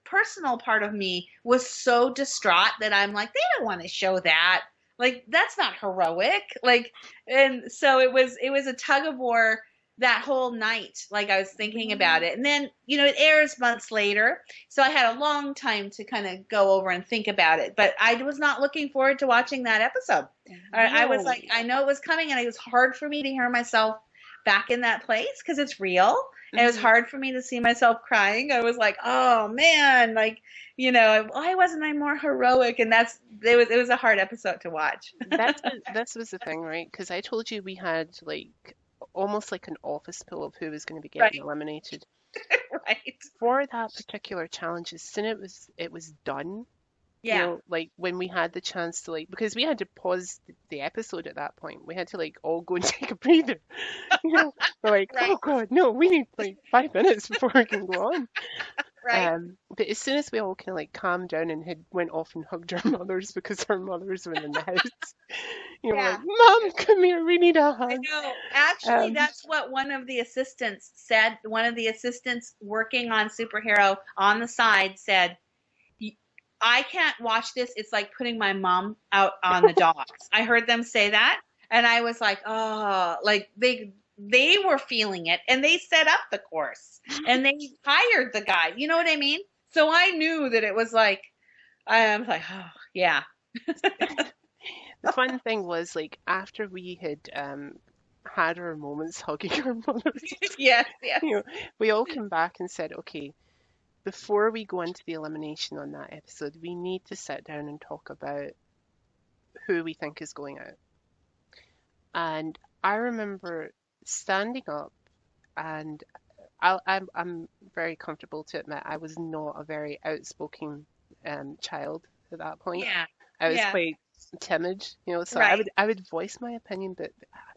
personal part of me was so distraught that I'm like, they don't want to show that. Like that's not heroic. Like, and so it was a tug of war that whole night. Like I was thinking about Mhm. it, and then it airs months later, so I had a long time to kind of go over and think about it. But I was not looking forward to watching that episode. I was No. like, I know it was coming, and it was hard for me to hear myself back in that place because it's real. And it was Mhm. hard for me to see myself crying. I was like, oh man, like why wasn't I more heroic? And it was a hard episode to watch. This was the thing, right? Because I told you we had like almost like an office pool of who was going to be getting Right, eliminated. right, For that particular challenge, as soon as it was done, you yeah, know, like when we had the chance to like, because we had to pause the episode at that point, we had to like all go and take a breather. You know, we're like, right, oh God, no, we need like 5 minutes before we can go on. right. But as soon as we all kind of like calmed down and had went off and hugged our mothers because our mothers were in the house, you know, we're like, Yeah. Mom, come here, we need a I hug. know. Actually, Um, that's what one of the assistants said. One of the assistants working on Superhero on the side said, I can't watch this. It's like putting my mom out on the dogs. I heard them say that, and I was like, oh, like they were feeling it, and they set up the course, and they hired the guy. You know what I mean? So I knew that it was like, I was like, oh, yeah. the fun thing was like after we had had our moments hugging our mothers, Yes, yes. you know, we all came back and said, okay, before we go into the elimination on that episode, we need to sit down and talk about who we think is going out. And I remember standing up, and I'm very comfortable to admit I was not a very outspoken child at that point. Yeah, I was yeah, quite timid, you know, so right, I would voice my opinion, but at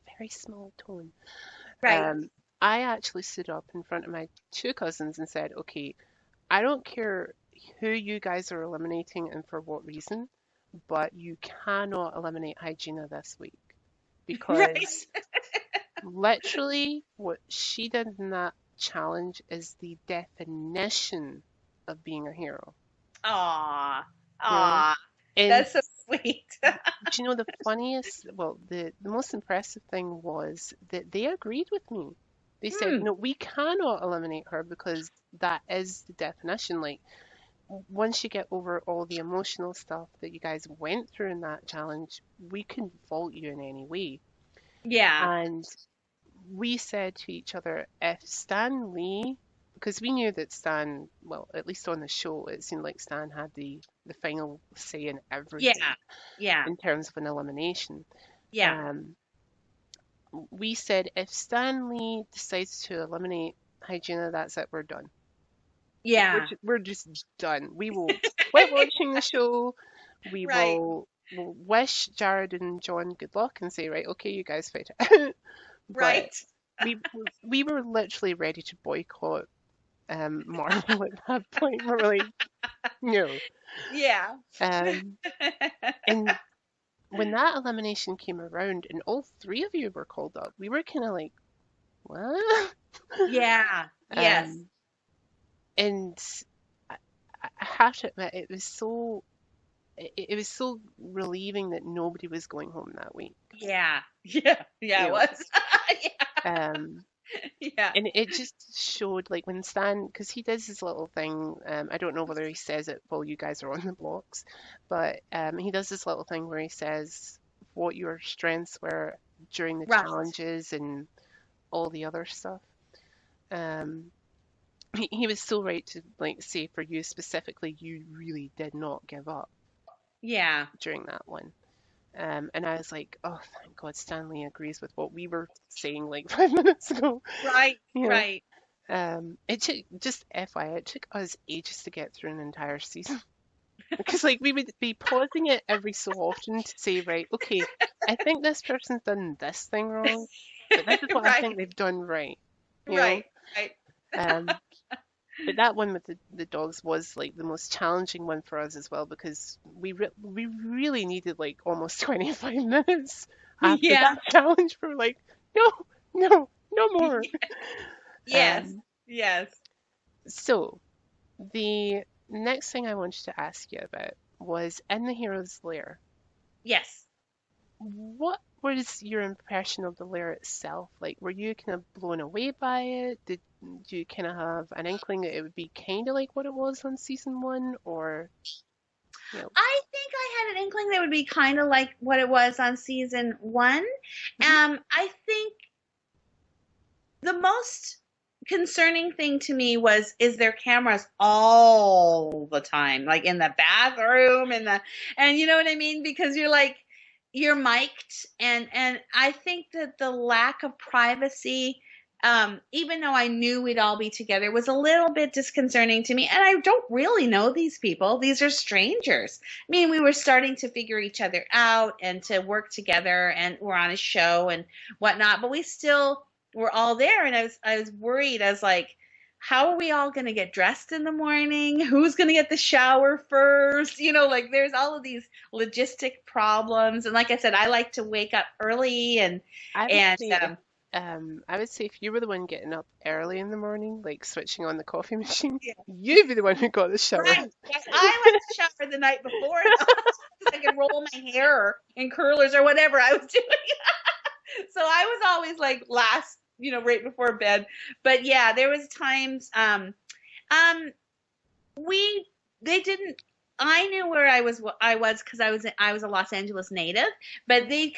a very small tone. right. I actually stood up in front of my two cousins and said, okay, I don't care who you guys are eliminating and for what reason, but you cannot eliminate Hygena this week Right. because literally what she did in that challenge is the definition of being a hero, Aw, you know? aw, And that's so sweet. do you know the funniest, well, the most impressive thing was that they agreed with me. They said, Hmm. no, we cannot eliminate her because that is the definition. Like, once you get over all the emotional stuff that you guys went through in that challenge, we couldn't fault you in any way. Yeah. And we said to each other, if Stan Lee, because we knew that Stan, well, at least on the show, it seemed like Stan had the final say in everything Yeah. Yeah. in terms of an elimination. Yeah. Um, we said if Stan Lee decides to eliminate Hygena, that's it, we're done. Yeah. We're just done. We will quit watching the show. We Right. will wish Jared and John good luck and say, right, okay, you guys fight it out. But Right. we we were literally ready to boycott Marvel at that point. We were like, no. Yeah. Um, and when that elimination came around and all three of you were called up, we were kind of like, what? Yeah. Yes. Um, and I, I have to admit, it was so relieving that nobody was going home that week. Yeah. Yeah. Yeah. You It know, was. um, Yeah. Yeah. and it just showed like when Stan, because he does this little thing. I don't know whether he says it while you guys are on the blocks, but he does this little thing where he says what your strengths were during the Right. challenges and all the other stuff. Um, he was so right to like say for you specifically, you really did not give up Yeah. during that one. And I was like, oh, thank God Stanley agrees with what we were saying like 5 minutes ago. Right. You know, Right. it took, just FYI, it took us ages to get through an entire season because like we would be pausing it every so often to say, right, okay, I think this person's done this thing wrong, but this is what I think Right. they've done right. You know, Right. Right. um, but that one with the dogs was like the most challenging one for us as well because we really needed like almost 25 minutes after Yeah. that challenge. We were like, no, no, no more. Yes. Um, Yes. so the next thing I wanted to ask you about was in the hero's lair. Yes. What was your impression of the lair itself? Like, were you kind of blown away by it? Did you kind of have an inkling that it would be kind of like what it was on season one, or you know? I think I had an inkling that would be kind of like what it was on season one. Mhm. I think the most concerning thing to me was is there cameras all the time, like in the bathroom and you know what I mean? Because you're like you're mic'd and I think that the lack of privacy, even though I knew we'd all be together, was a little bit disconcerting to me. And I don't really know these people. These are strangers. I mean, we were starting to figure each other out and to work together, and we're on a show and whatnot, but we still were all there. And I was worried. I was like, how are we all going to get dressed in the morning? Who's going to get the shower first? You know, like there's all of these logistic problems. And like I said, I like to wake up early I would and say if I would say if you were the one getting up early in the morning, like switching on the coffee machine, yeah, you'd be the one who got the shower. right. I went to shower the night before so I could roll my hair in curlers or whatever I was doing. So I was always like last, right before bed. But yeah, there was times um we they didn't I knew where I was because I was a Los Angeles native, but they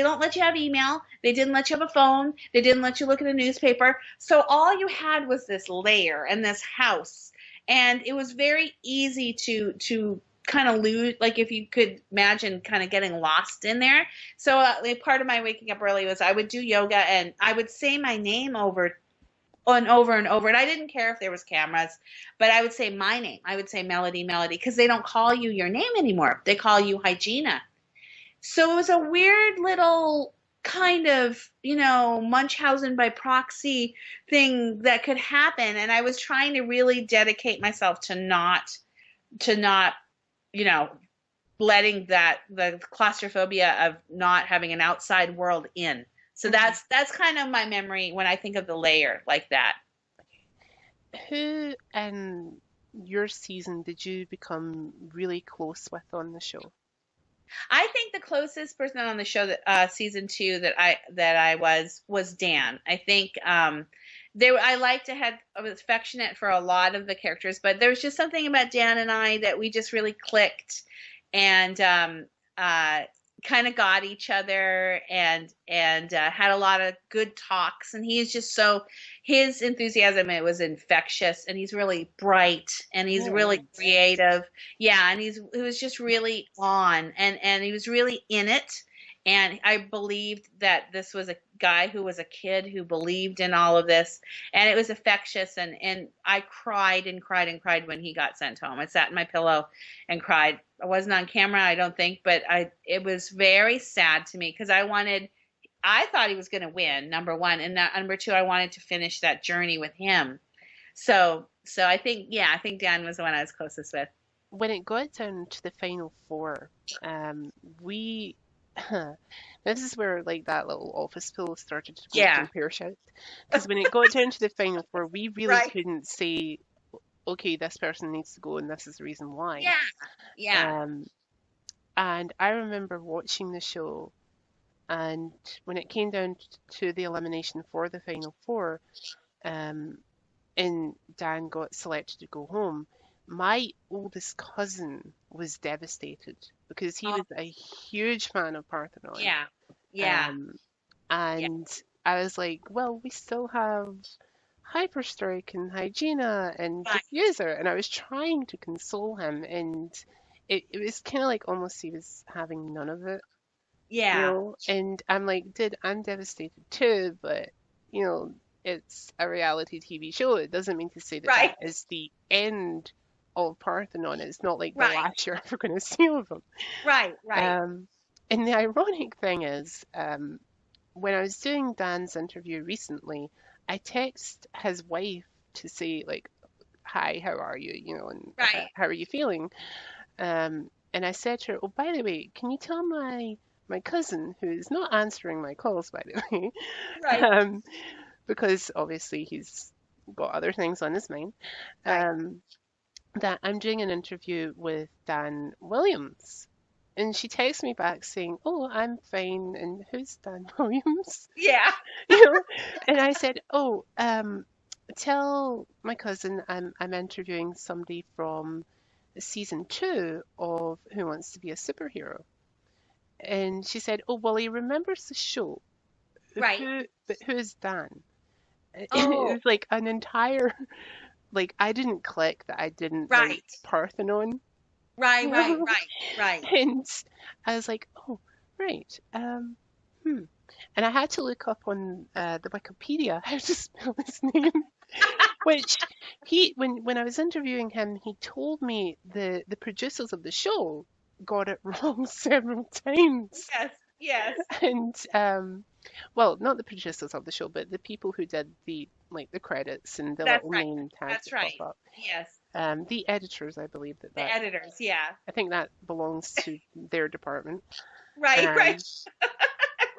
don't let you have email. They didn't let you have a phone. They didn't let you look at a newspaper. So all you had was this lair and this house. And it was very easy to kind of lose, like if you could imagine kind of getting lost in there. So like part of my waking up early was I would do yoga and I would say my name over and over and over. And I didn't care if there was cameras, but I would say my name. I would say Melody, Melody, because they don't call you your name anymore. They call you Hygena. So it was a weird little kind of, Munchausen by proxy thing that could happen. And I was trying to really dedicate myself to not, you know, letting the claustrophobia of not having an outside world in. So Mhm. that's kind of my memory when I think of the layer like that. Who in your season did you become really close with on the show? I think the closest person on the show that season 2 that I was Dan. I think there I liked to had I was affectionate for a lot of the characters, but there was just something about Dan and I that we just really clicked and uh, kind of got each other and had a lot of good talks. And he's just so his enthusiasm, it was infectious, and he's really bright and he's Yeah, really creative. Yeah, and he was just really on and he was really in it. And I believed that this was a guy who was a kid who believed in all of this, and it was infectious. And I cried and cried and cried when he got sent home. I sat in my pillow and cried. I wasn't on camera, I don't think, but I it was very sad to me because I thought he was going to win, number one, and number two, I wanted to finish that journey with him. So I think, yeah, I think Dan was the one I was closest with. when it got down to the final four, we this is where like that little office pool started to go Yeah. from pear shaped. Because when it got down to the final four, we really Right. couldn't say, okay, this person needs to go and this is the reason why. Yeah. Yeah. Um, and I remember watching the show, and when it came down to the elimination for the final four, um, and Dan got selected to go home, my oldest cousin was devastated because he Oh, was a huge fan of Parthenon. yeah. Yeah. Um, Yeah. and I was like, well, we still have Hyperstrike and Hygena and Right. Diffuser. And I was trying to console him, and it was kind of like almost he was having none of it, you Yeah. know? And I'm like, dude, I'm devastated too, but, you know, it's a reality TV show. It doesn't mean to say that Right. that is the end of Parthenon. It's not like the Right. last you're ever going to see of them. Right. Right. Um, and the ironic thing is, when I was doing Dan's interview recently, I text his wife to say like, "Hi, how are you? You know, and Right. how are you feeling?" And I said to her, "Oh, by the way, can you tell my cousin who is not answering my calls, by the way, Right. um, because obviously he's got other things on his mind, Right. um, that I'm doing an interview with Dan Williams." And she texts me back saying, "Oh, I'm fine. And who's Dan Williams?" Yeah. You know? And I said, "Oh, tell my cousin I'm interviewing somebody from season 2 of Who Wants to Be a Superhero." And she said, "Oh, well, he remembers the show. Right. But who's Dan?" And it Oh, was like an entire, like, I didn't click that I didn't like right. Parthenon, Right. you Right. know? Right. Right. And I was like, "Oh, right. Hmm." And I had to look up on the Wikipedia how to spell his name, which when I was interviewing him, he told me the producers of the show got it wrong several times. Yes. Yes. And well, not the producers of the show, but the people who did the like the credits and the That's little right. name tags That's that pop right. up. Yes. The editors, I believe The editors. Yeah. I think that belongs to their department. Right. Right. Um,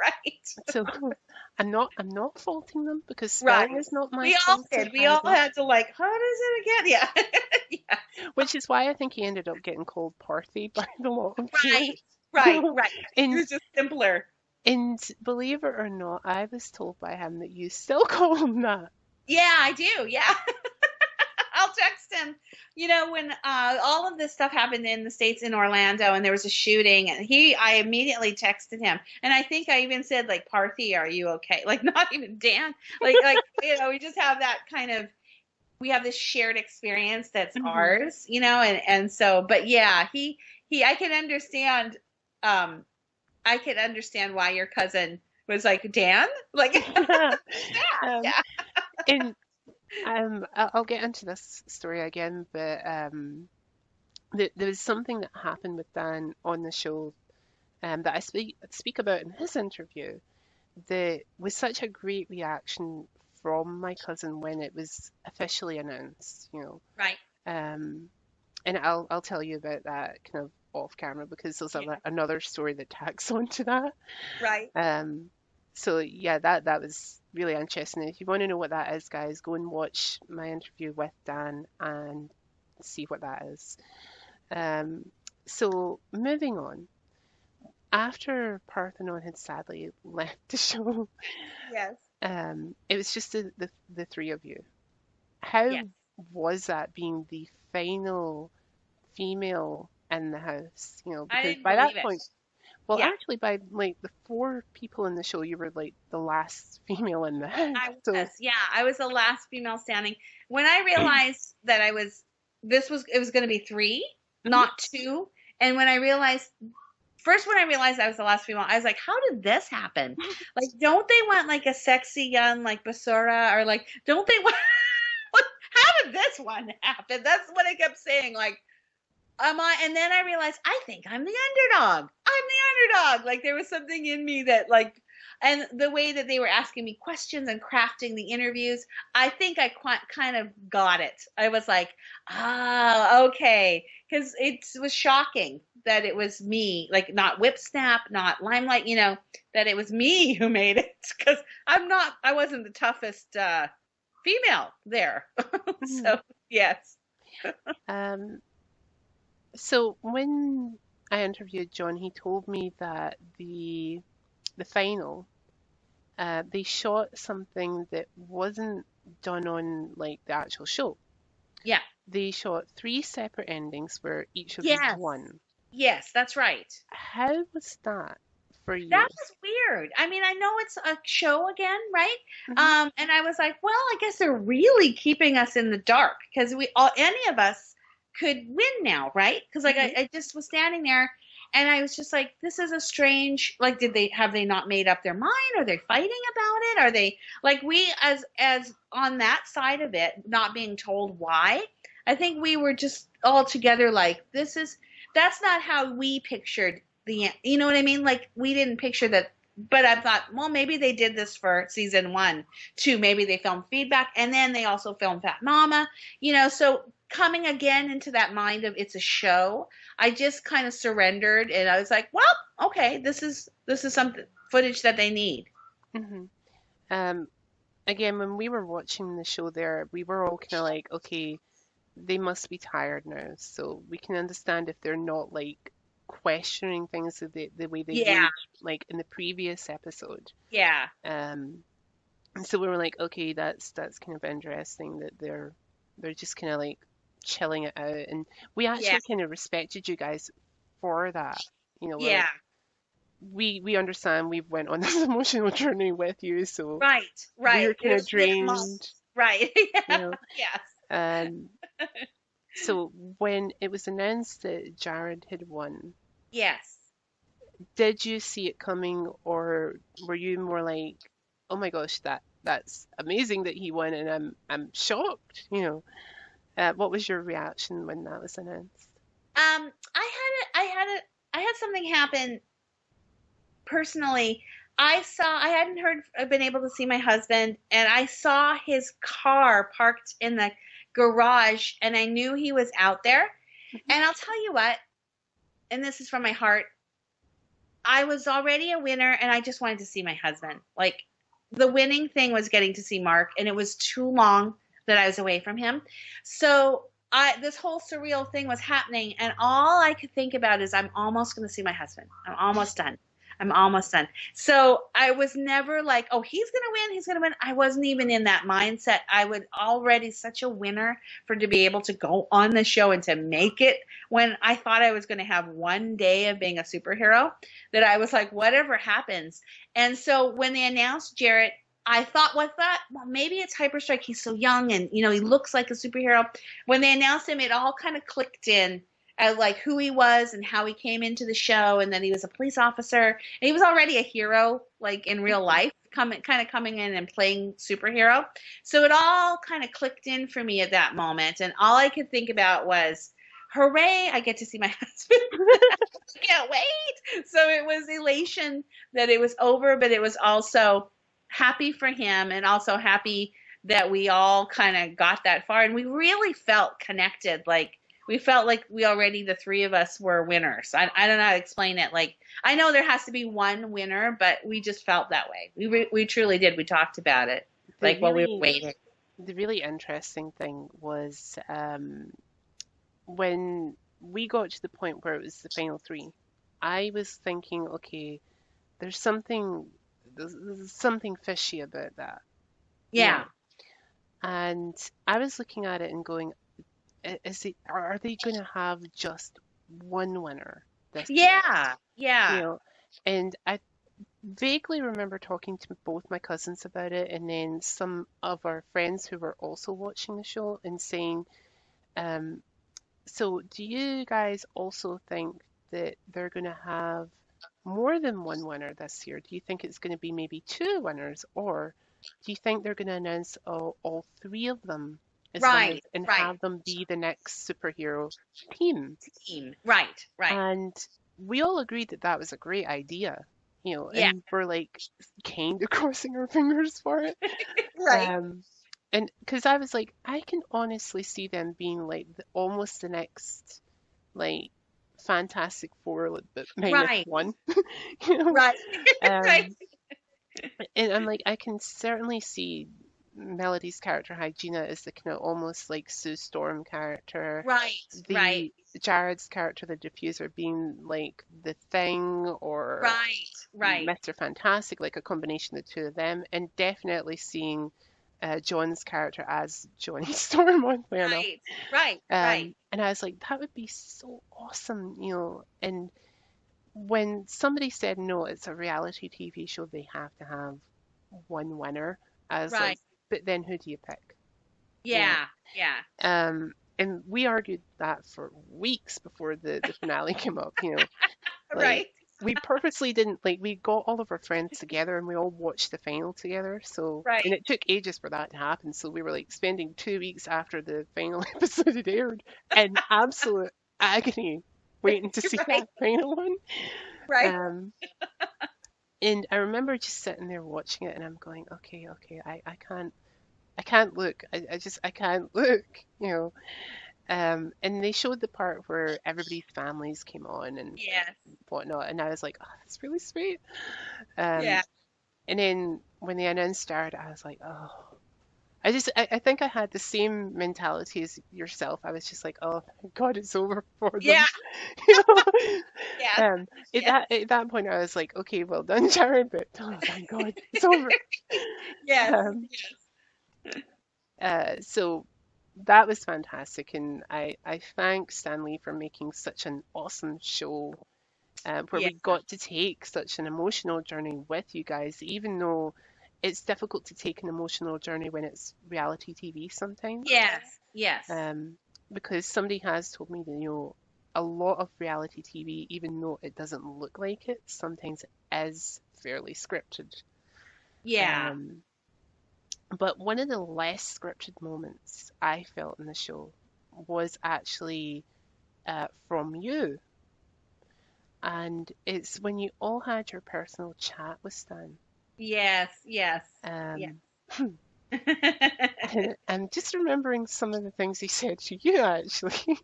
Right. so I'm not faulting them because Right. spelling is not my We all forte did. We all either. had to like, how does it again? Yeah. Yeah. Which is why I think he ended up getting called Parthy by the lot of Right. viewers. Right. Right. It And was just simpler. and believe it or not, I was told by him that you still call him that. Yeah, I do. Yeah. I'll text him. When all of this stuff happened in the States in Orlando and there was a shooting, and I immediately texted him. And I think I even said, like, Parthy, are you okay? Like, not even Dan. Like, we just have that kind of, we have this shared experience that's Mhm. ours, and so, but yeah, I can understand, why your cousin was like, Dan? Like, yeah, um, yeah. and I'll get into this story again, but there was something that happened with Dan on the show that I speak about in his interview that was such a great reaction from my cousin when it was officially announced, you know. Right. Um, and I'll tell you about that kind of off camera because there's Yeah. another story that tacks onto that. Right. So yeah, that was really interesting. If you want to know what that is, guys, go and watch my interview with Dan and see what that is. Um, so moving on. after Parthenon had sadly left the show, Yes. it was just the three of you. Yes. How was that being the final female in the house? I Because didn't by that believe it. point, well, Yeah. actually, by like the four people in the show, you were like the last female in the house. I So, was. Yeah, I was the last female standing. When I realized that it was going to be three, mhm, not two. And when I realized I was the last female, I was like, how did this happen? Like, don't they want like a sexy young like Basura, or like, don't they want, how did this one happen? That's what I kept saying. Like, and then I realized I think I'm the underdog. I'm the underdog. Like there was something in me that like, and the way that they were asking me questions and crafting the interviews, I think I kind of got it. I was like, okay, because it was shocking that it was me, like not Whip Snap, not Limelight, that it was me who made it. Because I wasn't the toughest female there. mhm. So yes. Um, so when I interviewed John, he told me that the final, they shot something that wasn't done on like the actual show. Yeah. They shot three separate endings where each of you Yes. won. Yes, that's right. How was that for That you? was weird. I mean, I know it's a show again, right? Hmm. And I was like, well, I guess they're really keeping us in the dark because any of us could win now, right? Because like Hmm. I just was standing there and I was just like, this is a strange, like, have they not made up their mind? Are they fighting about it? Are they like we as on that side of it, not being told why? I think we were just all together like, that's not how we pictured you know what I mean? Like we didn't picture that, but I thought, well, maybe they did this for season one, too. Maybe they filmed feedback and then they also filmed Fat Mama, so coming again into that mind of it's a show, I just kind of surrendered and I was like, well, okay, this is some footage that they need. Hmm. Um, Again, when we were watching the show there, we were all kind of like, okay, they must be tired now, so we can understand if they're not like questioning things the way they Yeah, would like in the previous episode. yeah, Um, and so we were like, okay, that's kind of interesting that they're just kind of like chilling it out, and we yeah, actually kind of respected you guys for that. We're like, yeah. we understand we went on this emotional journey with you, so Right, we're right. kind of It was drained, right. you know. Yes, Um, so when it was announced that Jared had won, yes. did you see it coming, or were you more like, "Oh my gosh, that's amazing that he won," and I'm shocked, What was your reaction when that was announced? I had something happen personally. I hadn't been able to see my husband, and I saw his car parked in the garage, and I knew he was out there. And I'll tell you what, and this is from my heart, I was already a winner, and I just wanted to see my husband. Like the winning thing was getting to see Mark, and it was too long that I was away from him. So this whole surreal thing was happening, and all I could think about is I'm almost going to see my husband. I'm almost done. I'm almost done. So I was never like, oh, he's going to win. He's going to win. I wasn't even in that mindset. I was already such a winner for to be able to go on the show and to make it when I thought I was going to have one day of being a superhero that I was like, whatever happens. And so when they announced Jarrett, I thought, well, maybe it's Hyperstrike. He's so young and, he looks like a superhero. When they announced him, it all kind of clicked in at like who he was and how he came into the show. And then he was a police officer and he was already a hero, like in real life, coming in and playing superhero. So it all kind of clicked in for me at that moment. And all I could think about was, hooray, I get to see my husband. Can't wait. So it was elation that it was over, but it was also happy for him and also happy that we all kind of got that far and we really felt connected. Like we felt like the three of us were winners. I don't know how to explain it. Like I know there has to be one winner, but we just felt that way. We truly did. We talked about it The like while we were really waiting. the really interesting thing was when we got to the point where it was the final three. I was thinking, okay, there's something fishy about that, you Yeah. know. And I was looking at it and going, are they going to have just one winner this year? Yeah. You Yeah. know, and I vaguely remember talking to both my cousins about it, and then some of our friends who were also watching the show and saying, um, so do you guys also think that they're going to have more than one winner this year? Do you think it's going to be maybe two winners, or do you think they're going to announce all three of them as winners Right. and Right. have them be the next superhero team? Team. Right. Right. And we all agreed that that was a great idea, Yeah. and we're like kind of crossing our fingers for it. Right. Um, and because I was like, I can honestly see them being like almost the next like Fantastic Four, like, but minus Right. one, you know. Right. Right. Um, and I'm like, I can certainly see Melody's character Hygena as the kind of almost like Sue Storm character, Right. Right. the Jared's character, the diffuser, being like the Thing or Right. Right. Mr. Fantastic, like a combination of the two of them, and definitely seeing John's character as Johnny Storm, oddly enough. Right. Right. Right. And I was like, that would be so awesome, And when somebody said, no, it's a reality TV show, they have to have one winner, I was like, Right. but then who do you pick? You know? Yeah. Yeah. And we argued that for weeks before the finale came up, like Right. we purposely didn't like we got all of our friends together and we all watched the final together. So and Right. it took ages for that to happen. So we were like spending 2 weeks after the final episode had aired in absolute agony waiting to see Right. that final one. Right. Um and I remember just sitting there watching it and I'm going, okay, I can't look. I can't look, and they showed the part where everybody's families came on and Yes. whatnot, and I was like, oh, that's really sweet. Um, Yeah. and then when the announce started, I was like, oh, I think I had the same mentality as yourself. I was just like, oh, thank God it's over for Yeah. them. You know? Yes. At Yes. that point, I was like, okay, well done, Jared, but oh, thank God it's over. Yes. Um, Yes. so that was fantastic, and I thank Stanley for making such an awesome show where Yeah. we got to take such an emotional journey with you guys, even though it's difficult to take an emotional journey when it's reality TV sometimes. Yes. Yes. Um, because somebody has told me that, a lot of reality TV, even though it doesn't look like it, sometimes it is fairly scripted. Yeah. Um, but one of the less scripted moments I felt in the show was actually from you. And it's when you all had your personal chat with Stan. Yes. Yes. Yes. Um, and I'm just remembering some of the things he said to you, actually.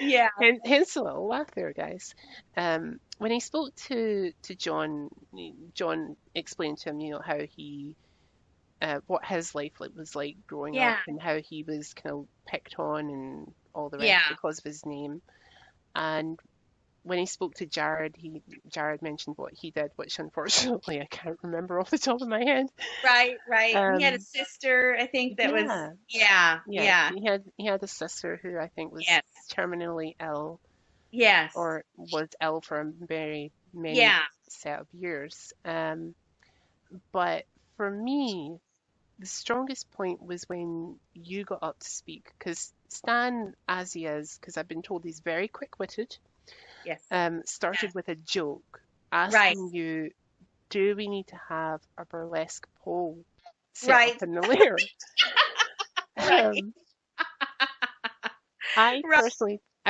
Yeah. And hence a little laugh there, guys. When he spoke to John, John explained to him, how he what his life was like growing up Yeah. and how he was kind of picked on and all the rest Yeah. because of his name. And when he spoke to Jared, Jared mentioned what he did, which unfortunately I can't remember off the top of my head. Right. Right. He had a Um, sister, I think, that was. yeah, Yeah. yeah, Yeah. he had a sister who I think was Yes. terminally ill Yes. or was ill for a very many Yeah. set of years. But for me, the strongest point was when you got up to speak, because Stan, as he is, because I've been told he's very quick-witted, Yes. started with a joke, Right. asking you, do we need to have a burlesque pole set Right. up in the lair? Right. Um, I Right.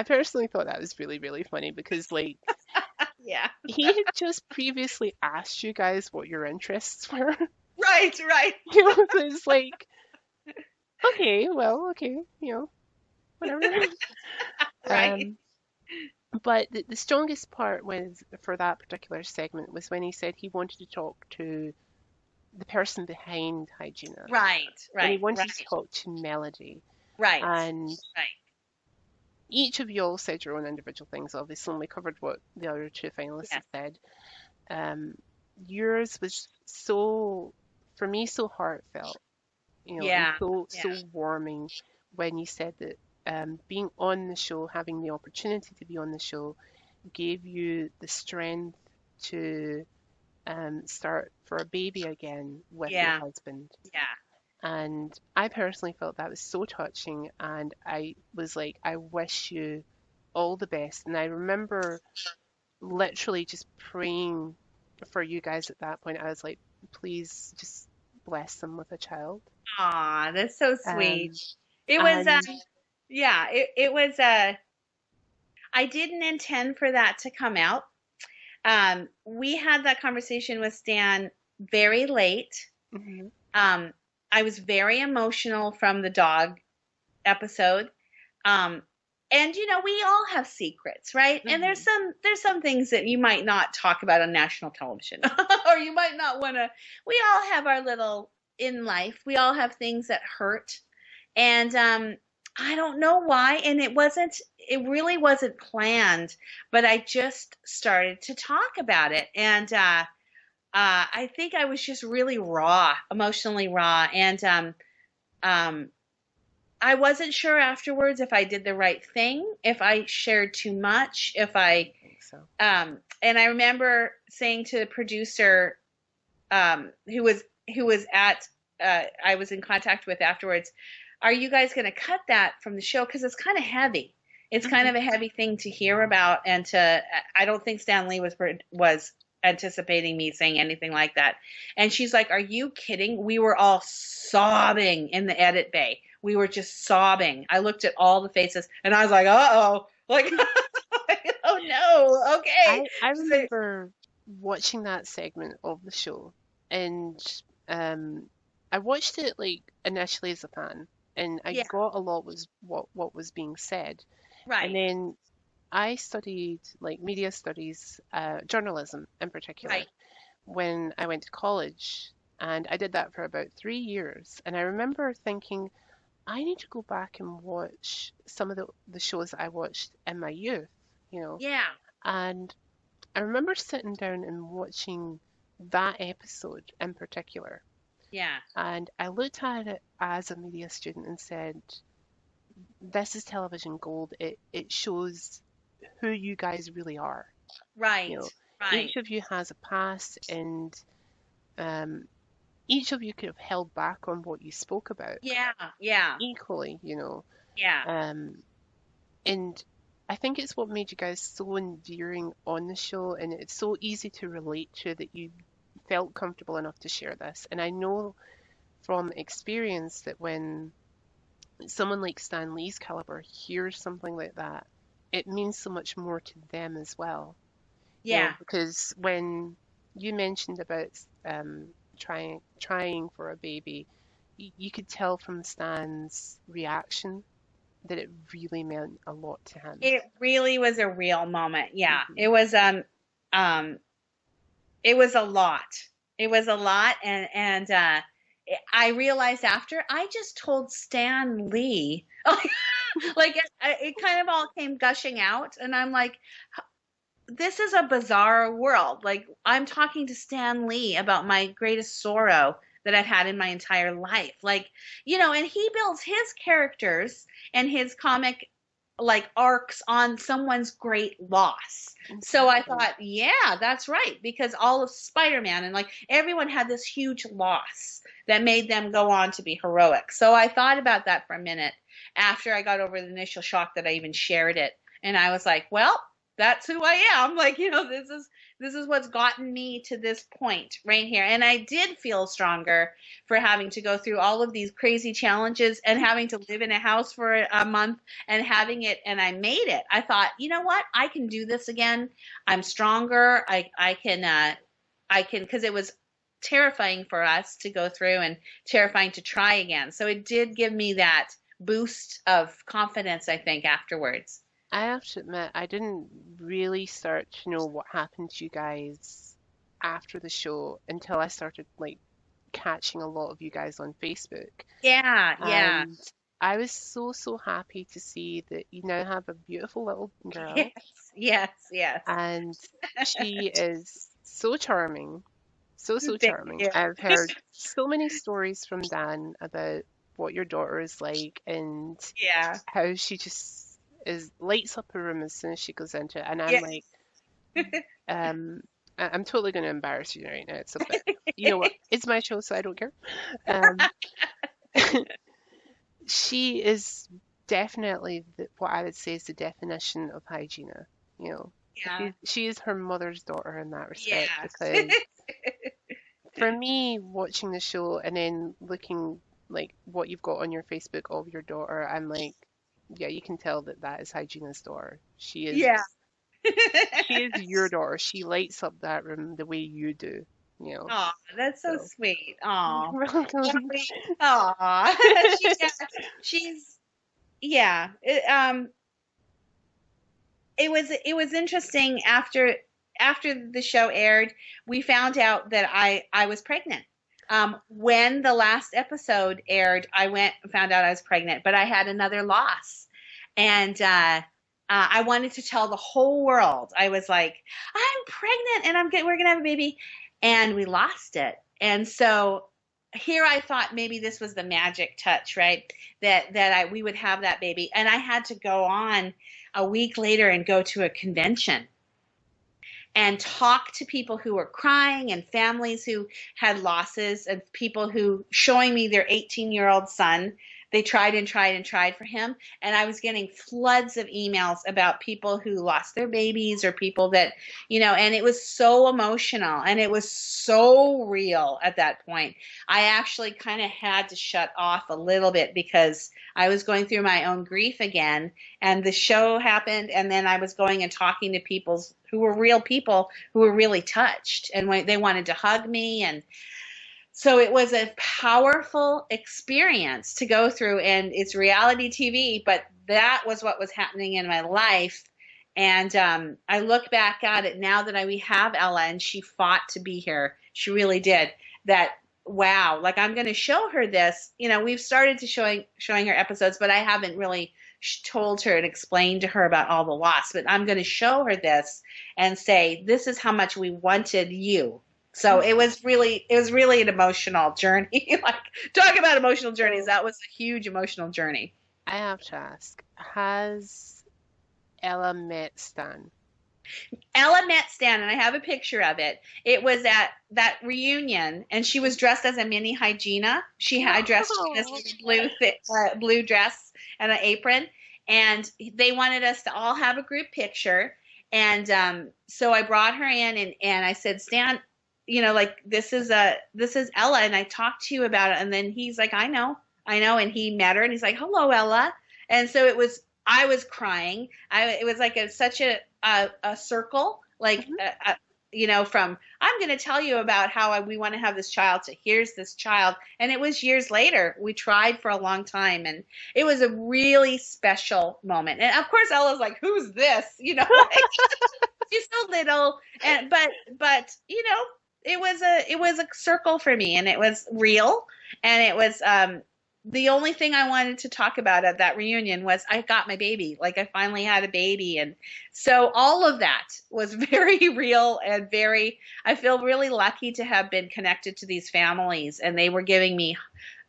personally thought that was really, really funny because, like, Yeah. he had just previously asked you guys what your interests were. Right. Right. So it's like, okay, well, okay, whatever. Right. Um, but the strongest part was for that particular segment was when he said he wanted to talk to the person behind Hygena. Right. And he Right. wanted Right. to talk to Melody. Right. And Right. each of you all said your own individual things, obviously, and we covered what the other two finalists Yes. had said. Um, Yours was so, for me, so heartfelt, and Yeah. Yeah. so warming when you said that being on the show, having the opportunity to be on the show, gave you the strength to start for a baby again with your Yeah. husband. Yeah. And I personally felt that was so touching, and I was like, I wish you all the best. And I remember literally just praying for you guys at that point. I was like, please just bless them with a child. Aw, that's so sweet. Um, It was, and yeah, it was, I didn't intend for that to come out. We had that conversation with Stan very late. mhm, Um, I was very emotional from the dog episode. Um, and we all have secrets, right? And mhm, there's some things that you might not talk about on national television, or you might not want to. We all have our little in life. We all have things that hurt, and I don't know why. And it really wasn't planned, but I just started to talk about it, and I think I was just really raw, emotionally raw, and um, I wasn't sure afterwards if I did the right thing, if I shared too much, if I I think so. and I remember saying to the producer who was at I was in contact with afterwards, are you guys going to cut that from the show because it's kind of heavy. It's kind Mhm. of a heavy thing to hear about, and I don't think Stan Lee was anticipating me saying anything like that. And she's like, "Are you kidding?" We were all sobbing in the edit bay. We were just sobbing. I looked at all the faces, and I was like, "Uh-oh." Like, oh no. Okay. I So, remember watching that segment of the show, and um, I watched it like initially as a fan, and I yeah, got a lot was what was being said, and right. then I studied like media studies, journalism in particular, Right. when I went to college, and I did that for about 3 years, and I remember thinking I need to go back and watch some of the shows that I watched in my youth, you know, Yeah. and I remember sitting down and watching that episode in particular, Yeah. and I looked at it as a media student and said, "This is television gold. It shows who you guys really are. You Right. know, Right. each of you has a past, and um, each of you could have held back on what you spoke about Yeah. Yeah. equally. Yeah. Um, and I think it's what made you guys so endearing on the show, and it's so easy to relate to that you felt comfortable enough to share this. And I know from experience that when someone like Stan Lee's caliber hears something like that, it means so much more to them as well. Yeah. Because when you mentioned about um, trying for a baby, you could tell from Stan's reaction that it really meant a lot to him. It really was a real moment. Yeah. Hmm. Um it was a lot. It was a lot, and I realized after I just told Stan Lee like it kind of all came gushing out, and I'm like, this is a bizarre world. Like, I'm talking to Stan Lee about my greatest sorrow that I've had in my entire life. Like, and he builds his characters and his comic like arcs on someone's great loss. So I Exactly. thought, yeah, that's right, because all of Spider-Man and like everyone had this huge loss that made them go on to be heroic. So I thought about that for a minute after I got over the initial shock that I even shared it. And I was like, well, that's who I am. Like, this is what's gotten me to this point right here. And I did feel stronger for having to go through all of these crazy challenges and having to live in a house for a month and having it, and I made it. I thought, you know what? I can do this again. I'm stronger. I can because it was terrifying for us to go through and terrifying to try again. So it did give me that boost of confidence, I think, afterwards. I have to admit, I didn't really start to know what happened to you guys after the show until I started like catching a lot of you guys on Facebook. Yeah, yeah, And I was so, so happy to see that you now have a beautiful little girl, Yes, yes, yes. and she is so charming, so, so Thank charming. you. I've heard so many stories from Dan about what your daughter is like and Yeah, how she just is lights up a room as soon as she goes into it. And I'm yeah. like, um, I'm totally going to embarrass you right now. It's a bit, you know what? It's my show, so I don't care. Um, she is definitely what I would say is the definition of Hygena. You know, Yeah, she is her mother's daughter in that respect yes. because for me, watching the show and then looking like what you've got on your Facebook of your daughter, I'm like, yeah, you can tell that that is Hygena's daughter. Yeah. She is your daughter. She lights up that room the way you do, you know. Oh, that's so So sweet. you're Oh, welcome. oh, yeah, she's yeah. It was interesting after the show aired, we found out that I was pregnant. When the last episode aired, I went and found out I was pregnant, but I had another loss, and I wanted to tell the whole world. I was like, I'm pregnant, and we're gonna have a baby, and we lost it, and so. Here I thought maybe this was the magic touch, right? That we would have that baby, and I had to go on a week later and go to a convention and talk to people who were crying and families who had losses and people who showing me their 18-year-old son. They tried and tried and tried for him. And I was getting floods of emails about people who lost their babies or people that, and it was so emotional and it was so real at that point. I actually kind of had to shut off a little bit because I was going through my own grief again. And the show happened. And then I was going and talking to people who were real people who were really touched and they wanted to hug me. And so it was a powerful experience to go through, and it's reality TV, but that was what was happening in my life. And I look back at it now that we have Ella, and she fought to be here. She really did. That wow, like I'm going to show her this. We've started to showing her episodes, but I haven't really told her and explained to her about all the loss. But I'm going to show her this and say, this is how much we wanted you. So it was really an emotional journey. Like talk about emotional journeys. So That was a huge emotional journey. I have to ask, has Ella met Stan? Ella met Stan, and I have a picture of it. It was at that reunion, and she was dressed as a mini Hygena. I dressed Gina's Oh, blue dress and an apron, and they wanted us to all have a group picture. And so I brought her in, and I said, Stan, like this is Ella, and I talked to you about it. And then he's like, I know, and he met her, and he's like, hello, Ella. And so I was crying. It was like such a circle, like mhm. from I'm going to tell you about how we want to have this child to here's this child. And it was years later. We tried for a long time, and it was a really special moment. And of course, Ella's like, who's this? Like, she's so little, and but it was a circle for me, and it was real, and it was the only thing I wanted to talk about at that reunion was I got my baby. Like I finally had a baby. And so all of that was very real and I feel really lucky to have been connected to these families, and they were giving me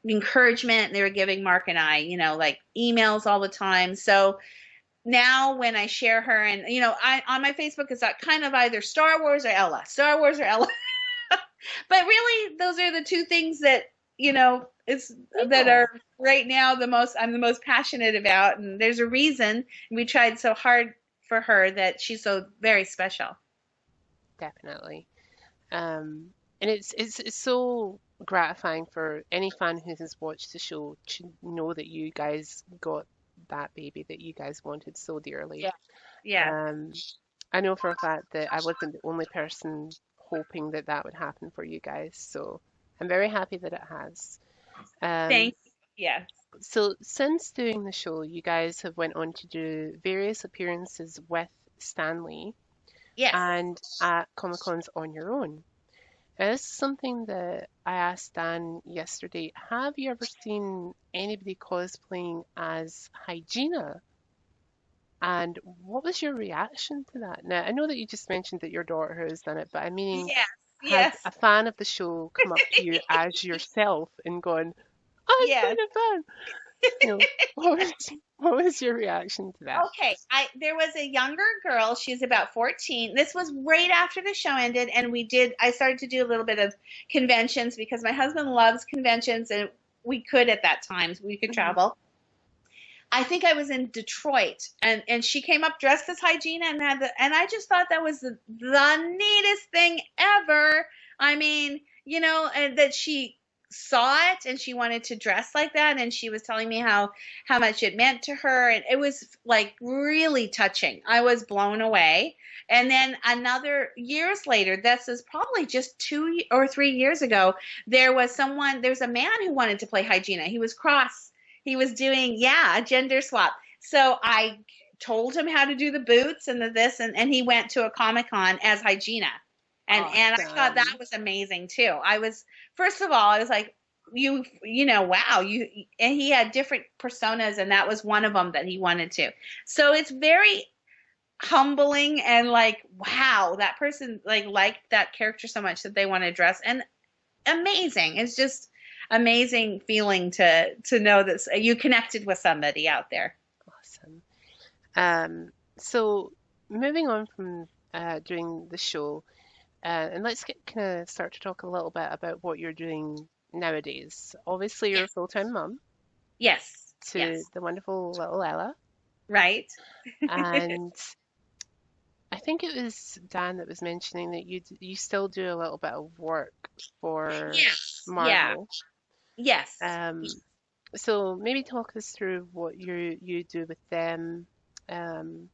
encouragement. And they were giving Mark and I, like emails all the time. So now when I share her and, I on my Facebook, it's kind of either Star Wars or Ella, Star Wars or Ella. But really, those are the two things that it's that Yeah, are right now I'm the most passionate about, and there's a reason we tried so hard for her that she's so very special. definitely. And it's so gratifying for any fan who has watched the show to know that you guys got that baby that you guys wanted so dearly. Yeah, yeah. Um, I know for a fact that I wasn't the only person hoping that that would happen for you guys, so I'm very happy that it has. Um, Thank you. Yeah. so since doing the show, you guys have went on to do various appearances with Stanley Yes. and at Comic Cons on your own. This is something that I asked Dan yesterday. Have you ever seen anybody cosplaying as Hygena? And what was your reaction to that? Now, I know that you just mentioned that your daughter has done it, but I mean, Yes, has yes, a fan of the show come up to you as yourself and gone, I've yes. been a fan? You know, what was your reaction to that? Okay, I there was a younger girl. She's about 14. This was right after the show ended, and I started to do a little bit of conventions because my husband loves conventions, and we could at that time, we could Mhm. travel. I think I was in Detroit, and she came up dressed as Hygena and and I just thought that was the neatest thing ever. I mean, and that she saw it and she wanted to dress like that, and she was telling me how much it meant to her, and it was like really touching. I was blown away. And then another years later, this is probably just 2 or 3 years ago, there was a man who wanted to play Hygena. He was cross, he was doing, yeah, a gender swap. So I told him how to do the boots and the this, and he went to a Comic-Con as Hygena. And I thought that Awesome. was amazing too. I was, first of all, I was like, wow, and he had different personas, and that was one of them that he wanted to. So it's very humbling, and like, wow, that person like liked that character so much that they want to dress. And amazing. It's just amazing feeling to know that you connected with somebody out there. Awesome. So moving on from doing the show, and let's get kind of start to talk a little bit about what you're doing nowadays. Obviously, you're a Yes. full-time mom Yes. to Yes. the wonderful little Ella, Right. and I think it was Dan that was mentioning that you still do a little bit of work for Yes. Yeah. Marvel. Yes. Um, so maybe talk us through what you do with them.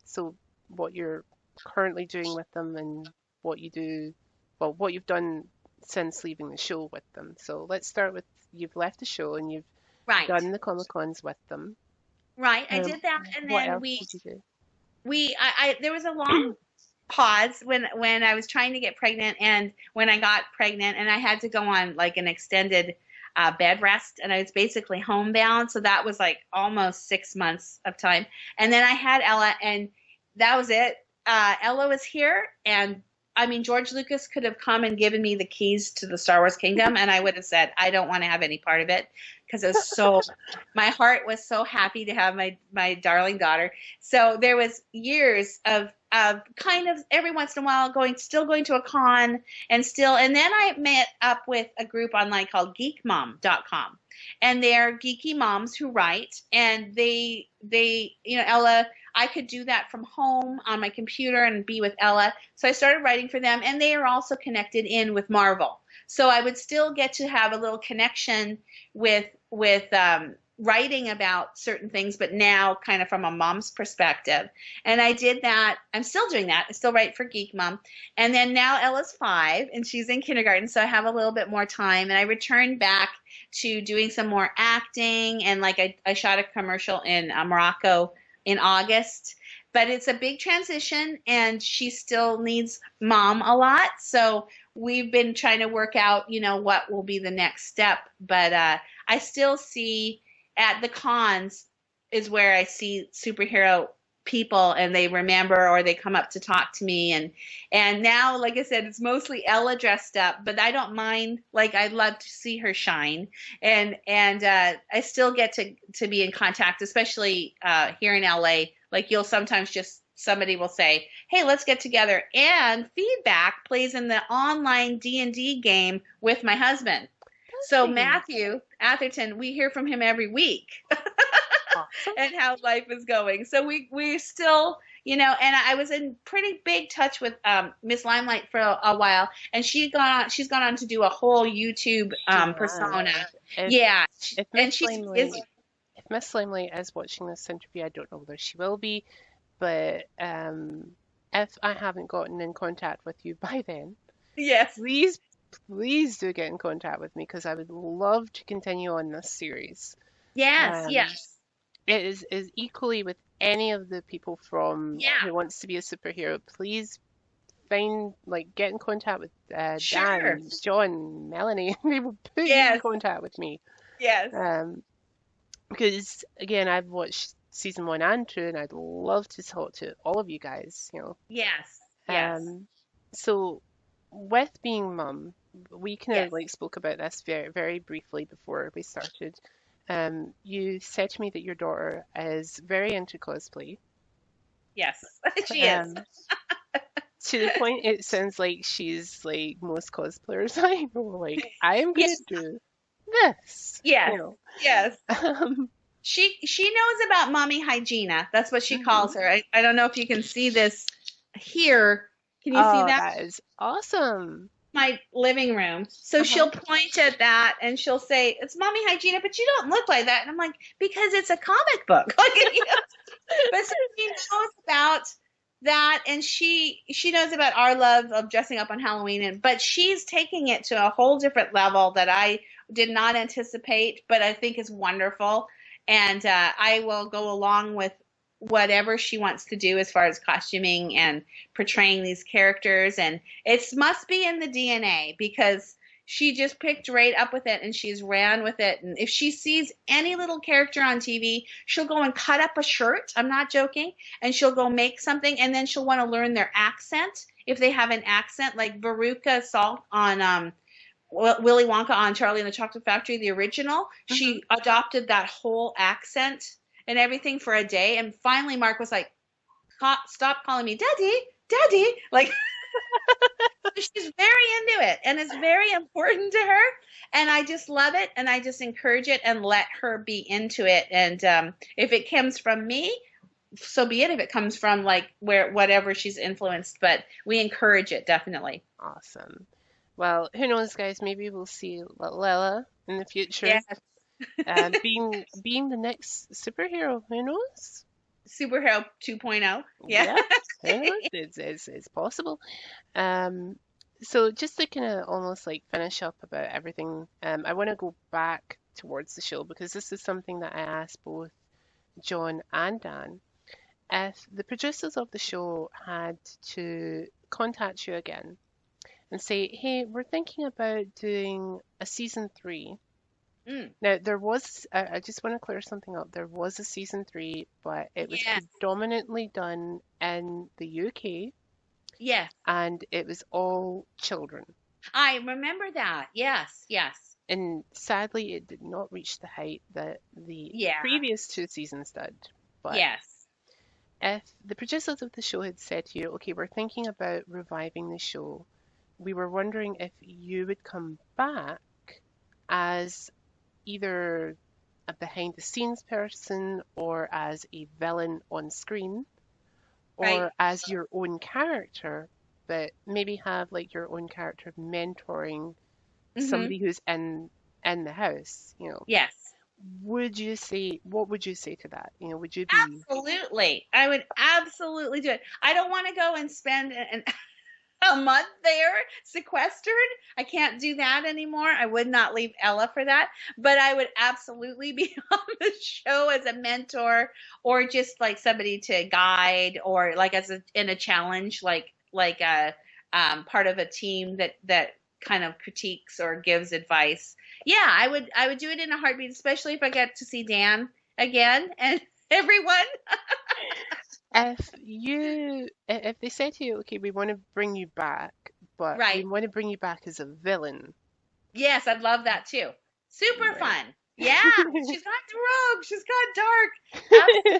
So what you're currently doing with them and what you do, well, what you've done since leaving the show with them. So let's start with you've left the show and you've Right. done the Comic Cons with them. Right. I Um, did that, and what then else did you do? there was a long pause when I was trying to get pregnant, and when I got pregnant, and I had to go on like an extended bed rest, and I was basically homebound. So that was like almost 6 months of time. And then I had Ella, and that was it. Ella was here, and I mean, George Lucas could have come and given me the keys to the Star Wars kingdom, and I would have said, I don't want to have any part of it, because it was so, my heart was so happy to have my darling daughter. So there was years of kind of every once in a while still going to a con, and then I met up with a group online called geekmom.com, and they're geeky moms who write, and Ella, I could do that from home on my computer and be with Ella. So I started writing for them, and they are also connected in with Marvel. So I would still get to have a little connection with writing about certain things, but now kind of from a mom's perspective. And I did that. I'm still doing that. I still write for Geek Mom. And then now Ella's 5 and she's in kindergarten, so I have a little bit more time. And I returned back to doing some more acting, and like I shot a commercial in Morocco in August. But it's a big transition, and she still needs mom a lot. So we've been trying to work out, what will be the next step. But I still see at the cons is where I see superhero people, and they remember, or they come up to talk to me, and now, like I said, it's mostly Ella dressed up, but I don't mind. Like, I love to see her shine, and I still get to be in contact, especially here in LA. Like, you'll sometimes just somebody will say, hey, let's get together, and feedback plays in the online D&D game with my husband. So Hey, Matthew Atherton, we hear from him every week awesome. and how life is going. So we still, and I was in pretty big touch with Miss Limelight for a while, and she's gone on to do a whole YouTube She persona. has. If Yeah, if and Miss she's is Limelight if Miss Limelight is watching this interview, I don't know whether she will be, but if I haven't gotten in contact with you by then, yes, please, please do get in contact with me because I would love to continue on this series. yes, Um, yes, it is equally with any of the people from yeah, Who Wants to Be a Superhero. Please get in contact with Sure. Dan, John, Melanie. They will put you in Yes. contact with me. Yes. Um, because again, I've watched season 1 and 2, and I'd love to talk to all of you guys. Yes. Yes. Um, so with being mum, we kind of Yes. like spoke about this very, very briefly before we started. You said to me that your daughter is very into cosplay. Yes. She is. Um, to the point it sounds like she's like most cosplayers I know. Like, I am gonna Yes. do this, Yes. Yes. Um, She knows about mommy Hygena. That's what she calls mhm. her. I don't know if you can see this here. Can you see Oh, that? that is awesome. My living room. So Uh-huh. she'll point at that and she'll say, "It's mommy Hygena, but you don't look like that." And I'm like, "Because it's a comic book." Like, but so she knows about that, and she knows about our love of dressing up on Halloween, and but she's taking it to a whole different level that I did not anticipate, but I think is wonderful. And I will go along with whatever she wants to do as far as costuming and portraying these characters, and it must be in the DNA because she just picked right up with it and she's ran with it. And if she sees any little character on TV, she'll go and cut up a shirt. I'm not joking. And she'll go make something, and then she'll want to learn their accent if they have an accent, like Veruca Salt on Willy Wonka on Charlie and the Chocolate Factory, the original. Mhm. She adopted that whole accent and everything for a day. And finally, Mark was like, "Stop calling me daddy, daddy." Like, she's very into it and it's very important to her. And I just love it. And I just encourage it and let her be into it. And if it comes from me, so be it. If it comes from like where, whatever she's influenced, but we encourage it definitely. Awesome. Well, who knows, guys? Maybe we'll see Lila in the future, Yeah. being the next superhero. Who knows? Superhero 2.0. Yeah. Yeah, who knows? It's possible. Um, so just to kind of almost like finish up about everything, I want to go back towards the show because this is something that I asked both John and Dan. If the producers of the show had to contact you again and say, "Hey, we're thinking about doing a season 3." Mm. Now, there was, I just want to clear something up. There was a season 3, but it was Yes. predominantly done in the UK, Yes. and it was all children. I remember that. Yes. Yes. And sadly, it did not reach the height that the Yeah. previous 2 seasons did. But Yes. if the producers of the show had said to you, "Okay, we're thinking about reviving the show, we were wondering if you would come back as either a behind the scenes person or as a villain on screen Right. or as your own character, but maybe have like your own character mentoring Mm-hmm. somebody who's in the house, Yes. would you say what would you say to that? Would you be Absolutely. I would absolutely do it. I don't want to go and spend a month there sequestered. I can't do that anymore. I would not leave Ella for that, but I would absolutely be on the show as a mentor or just like somebody to guide or like in a challenge, like a part of a team that kind of critiques or gives advice. Yeah, I would do it in a heartbeat, especially if I get to see Dan again and everyone. if they said to you, "Okay, we want to bring you back, but we Right. want to bring you back as a villain," Yes, I'd love that too. Super right? fun. Yeah, she's gone rogue. She's gone dark.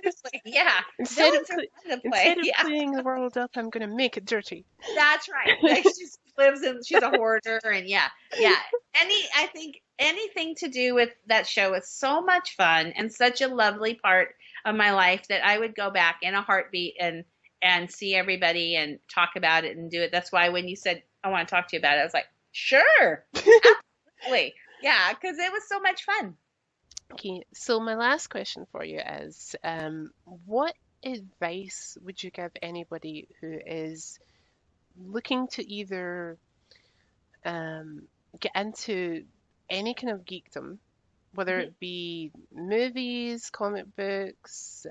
Absolutely. Yeah, instead of villains are fun to play. instead of Yeah, cleaning the world up, I'm gonna make it dirty. that's right. Like she lives in. She's a hoarder, and yeah, yeah. I think anything to do with that show is so much fun and such a lovely part of my life that I would go back in a heartbeat and see everybody and talk about it and do it. That's why when you said I want to talk to you about it, I was like, sure, absolutely. Yeah, because it was so much fun. Okay, so my last question for you is, what advice would you give anybody who is looking to either um, get into any kind of geekdom, whether Mhm. it be movies, comic books,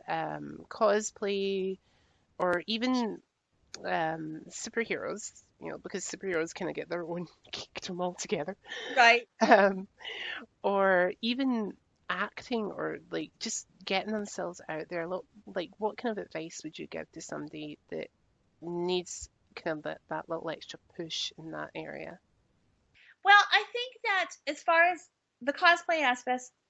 cosplay, or even superheroes, because superheroes kind of get their own geekdom altogether, Right. um, or even acting or like just getting themselves out there. Like, what kind of advice would you give to somebody that needs kind of that little extra push in that area? Well, I think that as far as the cosplay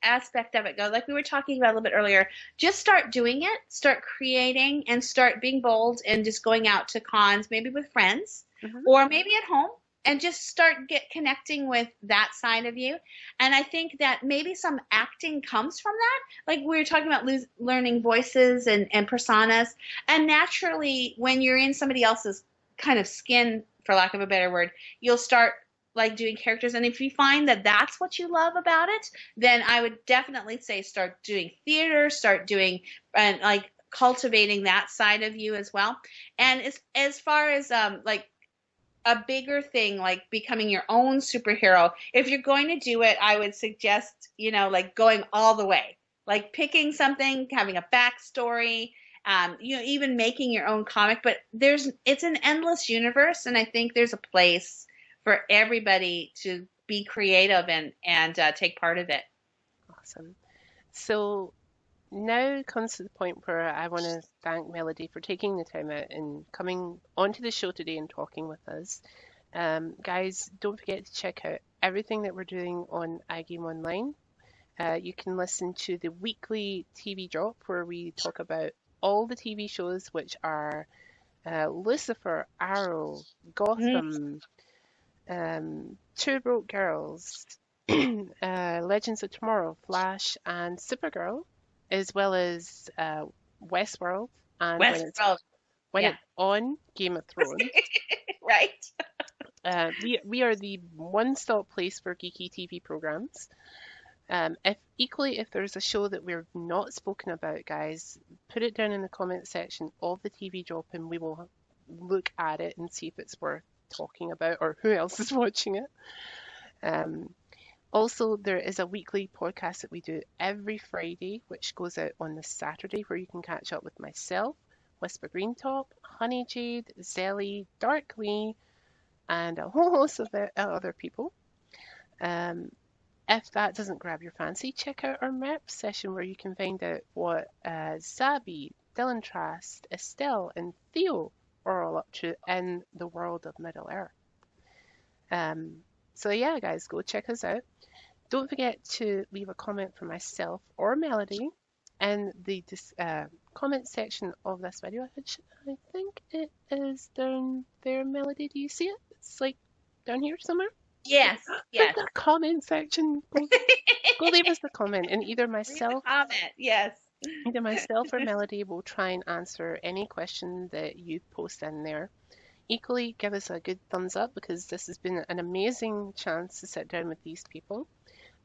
aspect of it goes, like we were talking about a little bit earlier, just start doing it, start creating, and start being bold and just going out to cons, maybe with friends Hmm. or maybe at home, and just start get connecting with that side of you. And I think that maybe some acting comes from that. Like we were talking about learning voices and personas, and naturally, when you're in somebody else's kind of skin, for lack of a better word, you'll start like doing characters. And if you find that that's what you love about it, then I would definitely say start doing theater, start doing and like cultivating that side of you as well. And as far as like a bigger thing like becoming your own superhero, if you're going to do it, I would suggest, like going all the way, like picking something, having a backstory, even making your own comic. But it's an endless universe, and I think there's a place for everybody to be creative and take part of it. Awesome. So now comes to the point where I want to thank Melody for taking the time out and coming onto the show today and talking with us. Guys, don't forget to check out everything that we're doing on iGame Online. You can listen to the weekly TV drop where we talk about all the TV shows, which are Lucifer, Arrow, Mhm. Gotham, Two Broke Girls, Legends of Tomorrow, Flash, and Supergirl, as well as Westworld, and Westworld. when Yeah. it's on Game of Thrones. Right. We are the one-stop place for geeky TV programs. If there's a show that we're not spoken about, guys, put it down in the comment section of the TV drop, and we will look at it and see if it's worth talking about or who else is watching it. Um, Also, there is a weekly podcast that we do every Friday, which goes out on the Saturday, where you can catch up with myself, Whisper Greentop, Honey Jade, Zelly, Darkly, and a whole host of other people. Um, if that doesn't grab your fancy, check out our MERP session where you can find out what Zabi, Dylan Trask, Estelle, and Theo are all up to in the world of Middle Earth. So yeah, guys, go check us out. Don't forget to leave a comment for myself or Melody in the comment section of this video, which I think it is down there. Melody, do you see it? It's like down here somewhere. Yes. There's Yes. a comment section. Go leave us a comment, and Leave a comment. Yes. either myself or Melody will try and answer any question that you post in there. Equally, give us a good thumbs up because this has been an amazing chance to sit down with these people.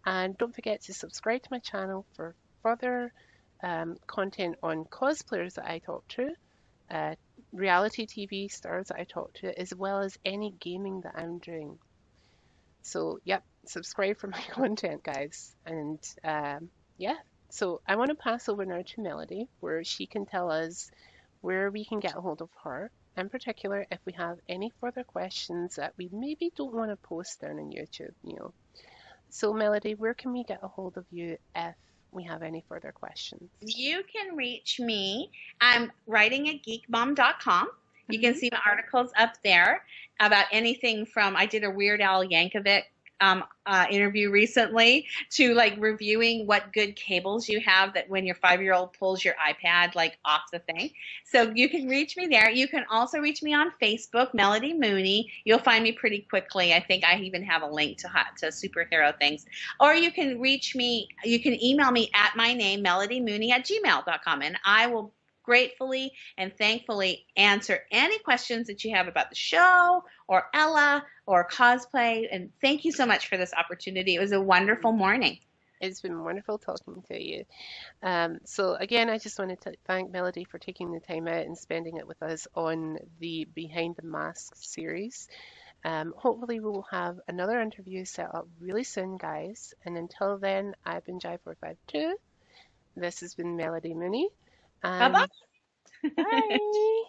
And don't forget to subscribe to my channel for further content on cosplayers that I talk to, uh, reality TV stars that I talk to, as well as any gaming that I'm doing. So, yep, subscribe for my content, guys. And yeah, so I want to pass over now to Melody, where she can tell us where we can get a hold of her. In particular, if we have any further questions that we maybe don't want to post down on YouTube. So, Melody, where can we get a hold of you if we have any further questions? You can reach me. I'm writing at geekmom.com. You can Hmm. see my articles up there about anything from I did a Weird Al Yankovic interview recently to like reviewing what good cables you have that when your 5-year-old pulls your iPad like off the thing. So you can reach me there. You can also reach me on Facebook, Melody Mooney. You'll find me pretty quickly. I think I even have a link to superhero things. Or you can reach me, you can email me at my name, melodymooney@gmail.com, and I will gratefully and thankfully answer any questions that you have about the show or Ella or cosplay. And thank you so much for this opportunity. It was a wonderful morning. It's been wonderful talking to you. So again, I just wanted to thank Melody for taking the time out and spending it with us on the Behind the Mask series. Hopefully we will have another interview set up really soon, guys. And until then, I've been Jai452. This has been Melody Mooney. Bye bye. And bye!